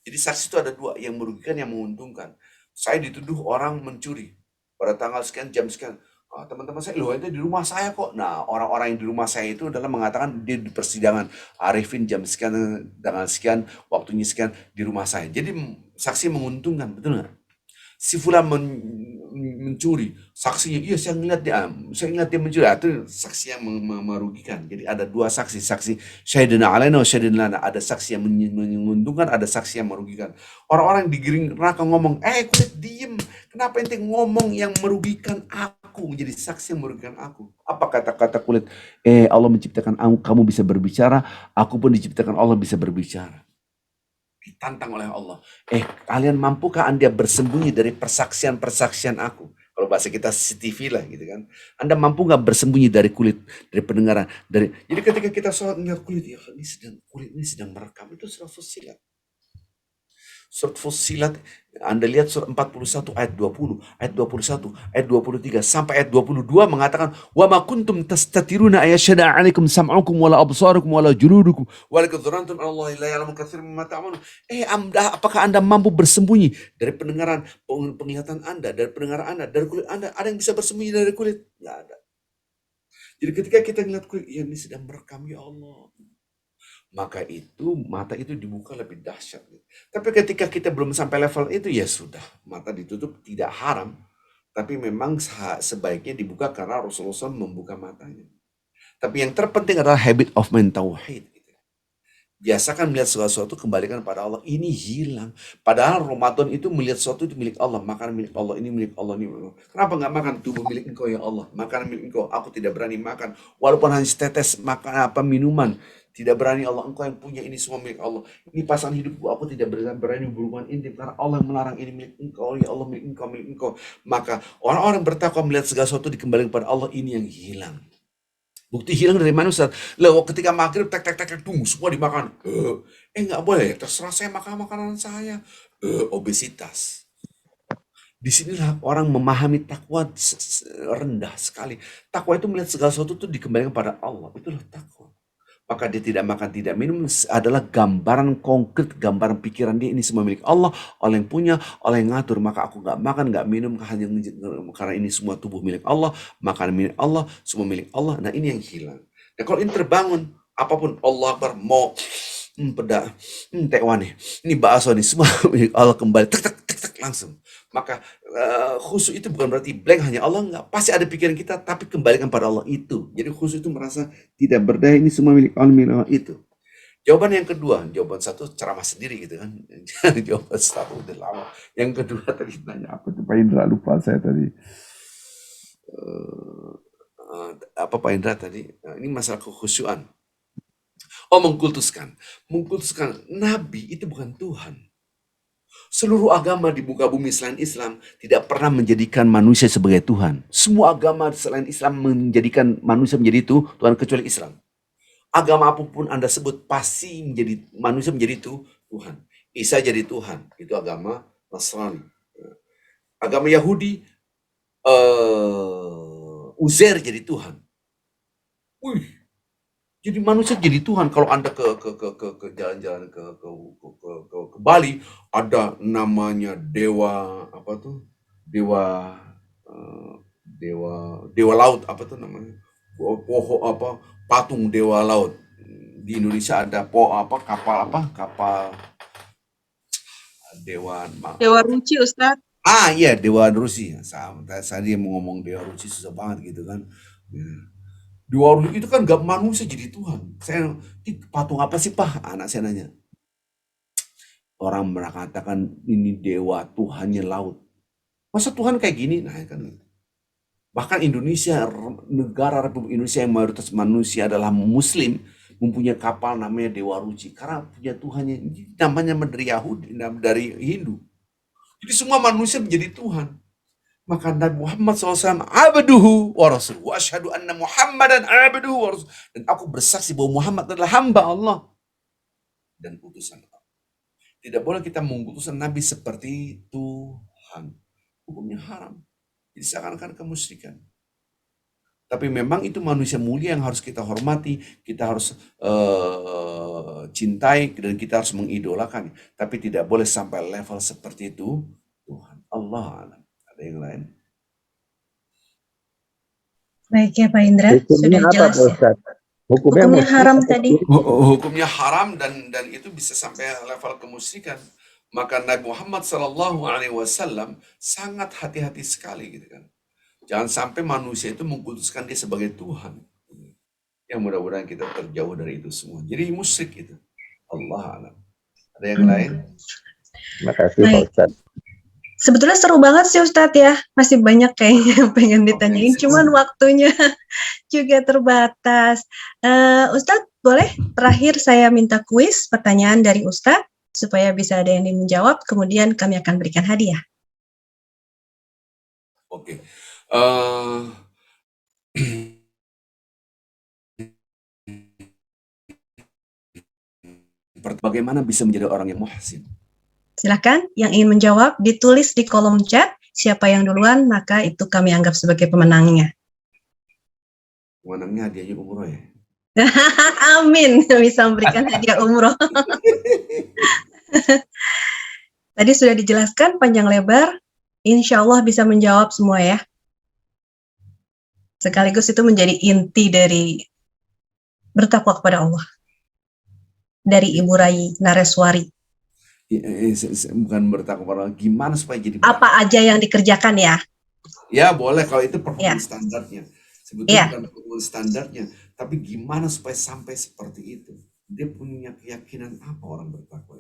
Jadi saksi itu ada dua, yang merugikan, yang menguntungkan. Saya dituduh orang mencuri pada tanggal sekian, jam sekian. Teman-teman saya, loh itu di rumah saya kok. Nah, orang-orang yang di rumah saya itu adalah mengatakan dia di persidangan, Arifin jam sekian, tanggal sekian, waktunya sekian di rumah saya. Jadi saksi menguntungkan, betul nggak? Si fulan mencuri, saksinya, iya saya ngeliat dia mencuri. Itu saksi yang merugikan. Jadi ada dua saksi syahidina alaina wa syahidina lana. Ada saksi yang menguntungkan, ada saksi yang merugikan. Orang-orang digiring neraka ngomong, kulit diem, kenapa ente ngomong yang merugikan aku, menjadi saksi yang merugikan aku. Apa kata-kata kulit? Allah menciptakan kamu bisa berbicara, aku pun diciptakan Allah bisa berbicara. Ditantang oleh Allah. Kalian mampukah Anda bersembunyi dari persaksian-persaksian aku? Kalau bahasa kita CCTV lah gitu kan. Anda mampu nggak bersembunyi dari kulit, dari pendengaran, jadi ketika kita sholat melihat kulit, ya kulit ini sedang merekam, itu surat Fussilat. Surat Fussilat, Anda lihat surat 41 ayat 20, ayat 21, ayat 23 sampai ayat 22 mengatakan, wa ma kuntum tastatiruna ayashhada 'alaikum sam'ukum wala absarukum wala juludukum walakin dzanantum Allah la ya'lamu katsiran mimma ta'malun. Apakah Anda mampu bersembunyi dari pendengaran, penglihatan Anda, dari pendengaran Anda, dari kulit Anda? Ada yang bisa bersembunyi dari kulit? Enggak ada. Jadi ketika kita melihat kulit, ya ini sedang merekam, ya Allah. Maka itu mata itu dibuka lebih dahsyat. Tapi ketika kita belum sampai level itu, ya sudah, mata ditutup tidak haram, tapi memang sebaiknya dibuka karena Rasulullah SAW membuka matanya. Tapi yang terpenting adalah habit of mind tauhid. Biasakan melihat sesuatu, kembalikan pada Allah. Ini hilang. Padahal Ramadan itu melihat sesuatu itu milik Allah. Makanan milik Allah, ini milik Allah, ini milik Allah. Kenapa nggak makan? Tubuh milik engkau ya Allah. Makanan milik engkau, aku tidak berani makan. Walaupun hanya setetes makan minuman. Tidak berani Allah, engkau yang punya ini semua milik Allah. Ini pasangan hidupku, aku tidak berani berhubungan intim. Karena Allah yang melarang, ini milik engkau, ya Allah milik engkau, milik engkau. Maka orang-orang bertakwa melihat segala sesuatu dikembalikan pada Allah, ini yang hilang. Bukti hilang dari mana Ustaz? Ketika maghrib tek semua dimakan. Nggak boleh, terserah saya makan makanan saya. Obesitas. Disinilah orang memahami takwa rendah sekali. Takwa itu melihat segala sesuatu itu dikembalikan pada Allah. Itulah takwa. Maka dia tidak makan, tidak minum adalah gambaran konkret, gambaran pikiran dia, ini semua milik Allah, Allah yang punya, Allah yang ngatur. Maka aku nggak makan, nggak minum hanya karena ini semua tubuh milik Allah, makanan milik Allah, semua milik Allah. Nah ini yang hilang. Nah kalau ini terbangun, apapun Allah Akbar, mau peda, tekwane, ini bakso nih, semua milik Allah kembali, tek langsung. Maka khusyuk itu bukan berarti blank hanya Allah, enggak. Pasti ada pikiran kita, tapi kembalikan pada Allah itu. Jadi khusyuk itu merasa tidak berdaya, ini semua milik Allah itu. Jawaban yang kedua, jawaban satu ceramah sendiri gitu kan. Jawaban satu udah lama. Yang kedua tadi nanya apa tuh, Pak Indra, lupa saya tadi. apa Pak Indra tadi? Ini masalah kekhusyuan. Oh, mengkultuskan. Mengkultuskan. Nabi itu bukan Tuhan. Seluruh agama di muka bumi selain Islam tidak pernah menjadikan manusia sebagai Tuhan. Semua agama selain Islam menjadikan manusia menjadi itu Tuhan kecuali Islam. Agama apapun Anda sebut pasti menjadi manusia menjadi itu Tuhan. Isa jadi Tuhan, itu agama Nasrani. Agama Yahudi Uzair jadi Tuhan. Wih, jadi manusia jadi Tuhan. Kalau Anda ke jalan-jalan ke Bali, ada namanya dewa apa tuh? Dewa laut apa tuh namanya? Patung dewa laut. Di Indonesia ada kapal dewa Ruci, Ustadz. iya, Dewa Ruci. Saya dia mau ngomong Dewa Ruci susah banget gitu kan. Dewa Ruci itu kan gak manusia jadi Tuhan. Saya patung apa sih Pak? Anak saya nanya. Orang mengatakan ini dewa Tuhannya laut. Masa Tuhan kayak gini? Nah kan. Bahkan Indonesia, negara Republik Indonesia yang mayoritas manusia adalah Muslim, mempunyai kapal namanya Dewa Ruci. Karena punya Tuhannya, namanya dari Yahudi, dari Hindu. Jadi semua manusia menjadi Tuhan. Maka Nabi Muhammad SAW abduhu wa rasuluhu wa asyhadu anna Muhammadan abduhu wa rasuluhu. Dan aku bersaksi bahwa Muhammad adalah hamba Allah dan utusan Allah. Tidak boleh kita mengutuskan Nabi seperti Tuhan. Hukumnya haram. Jadi seakan-akan kemusyrikan. Tapi memang itu manusia mulia yang harus kita hormati, kita harus cintai, dan kita harus mengidolakan. Tapi tidak boleh sampai level seperti itu Tuhan. Allah alam. Ada yang lain? Baik ya Pak Indra, sudah Hukumnya apa, jelas Pak ya. Ustadz? Hukumnya musyrik haram atau tadi. syirik? Hukumnya haram dan itu bisa sampai level kemusyrikan. Maka Nabi Muhammad SAW sangat hati-hati sekali gitu kan. Jangan sampai manusia itu mengkultuskan dia sebagai Tuhan. Ya mudah-mudahan kita terjauh dari itu semua. Jadi musyrik itu. Allah alam. Ada yang lain? Terima kasih Pak Baik. Ustadz. Sebetulnya seru banget sih Ustadz ya. Masih banyak kayaknya yang pengen ditanyain. Cuman waktunya juga terbatas. Ustadz, boleh terakhir saya minta kuis pertanyaan dari Ustadz supaya bisa ada yang menjawab. Kemudian kami akan berikan hadiah. Oke. Bagaimana bisa menjadi orang yang muhsin? Silakan, yang ingin menjawab ditulis di kolom chat. Siapa yang duluan, maka itu kami anggap sebagai pemenangnya. Pemenangnya hadiahnya umroh ya? Amin, bisa memberikan hadiah umroh. Tadi sudah dijelaskan panjang lebar, insya Allah bisa menjawab semua ya. Sekaligus itu menjadi inti dari bertakwa kepada Allah. Dari Ibu Rai Nareswari. Bukan bertakwa, gimana supaya jadi apa aja yang dikerjakan ya? Ya boleh, kalau itu performa standarnya. Sebetulnya bukan performa standarnya, tapi gimana supaya sampai seperti itu? Dia punya keyakinan apa orang bertakwa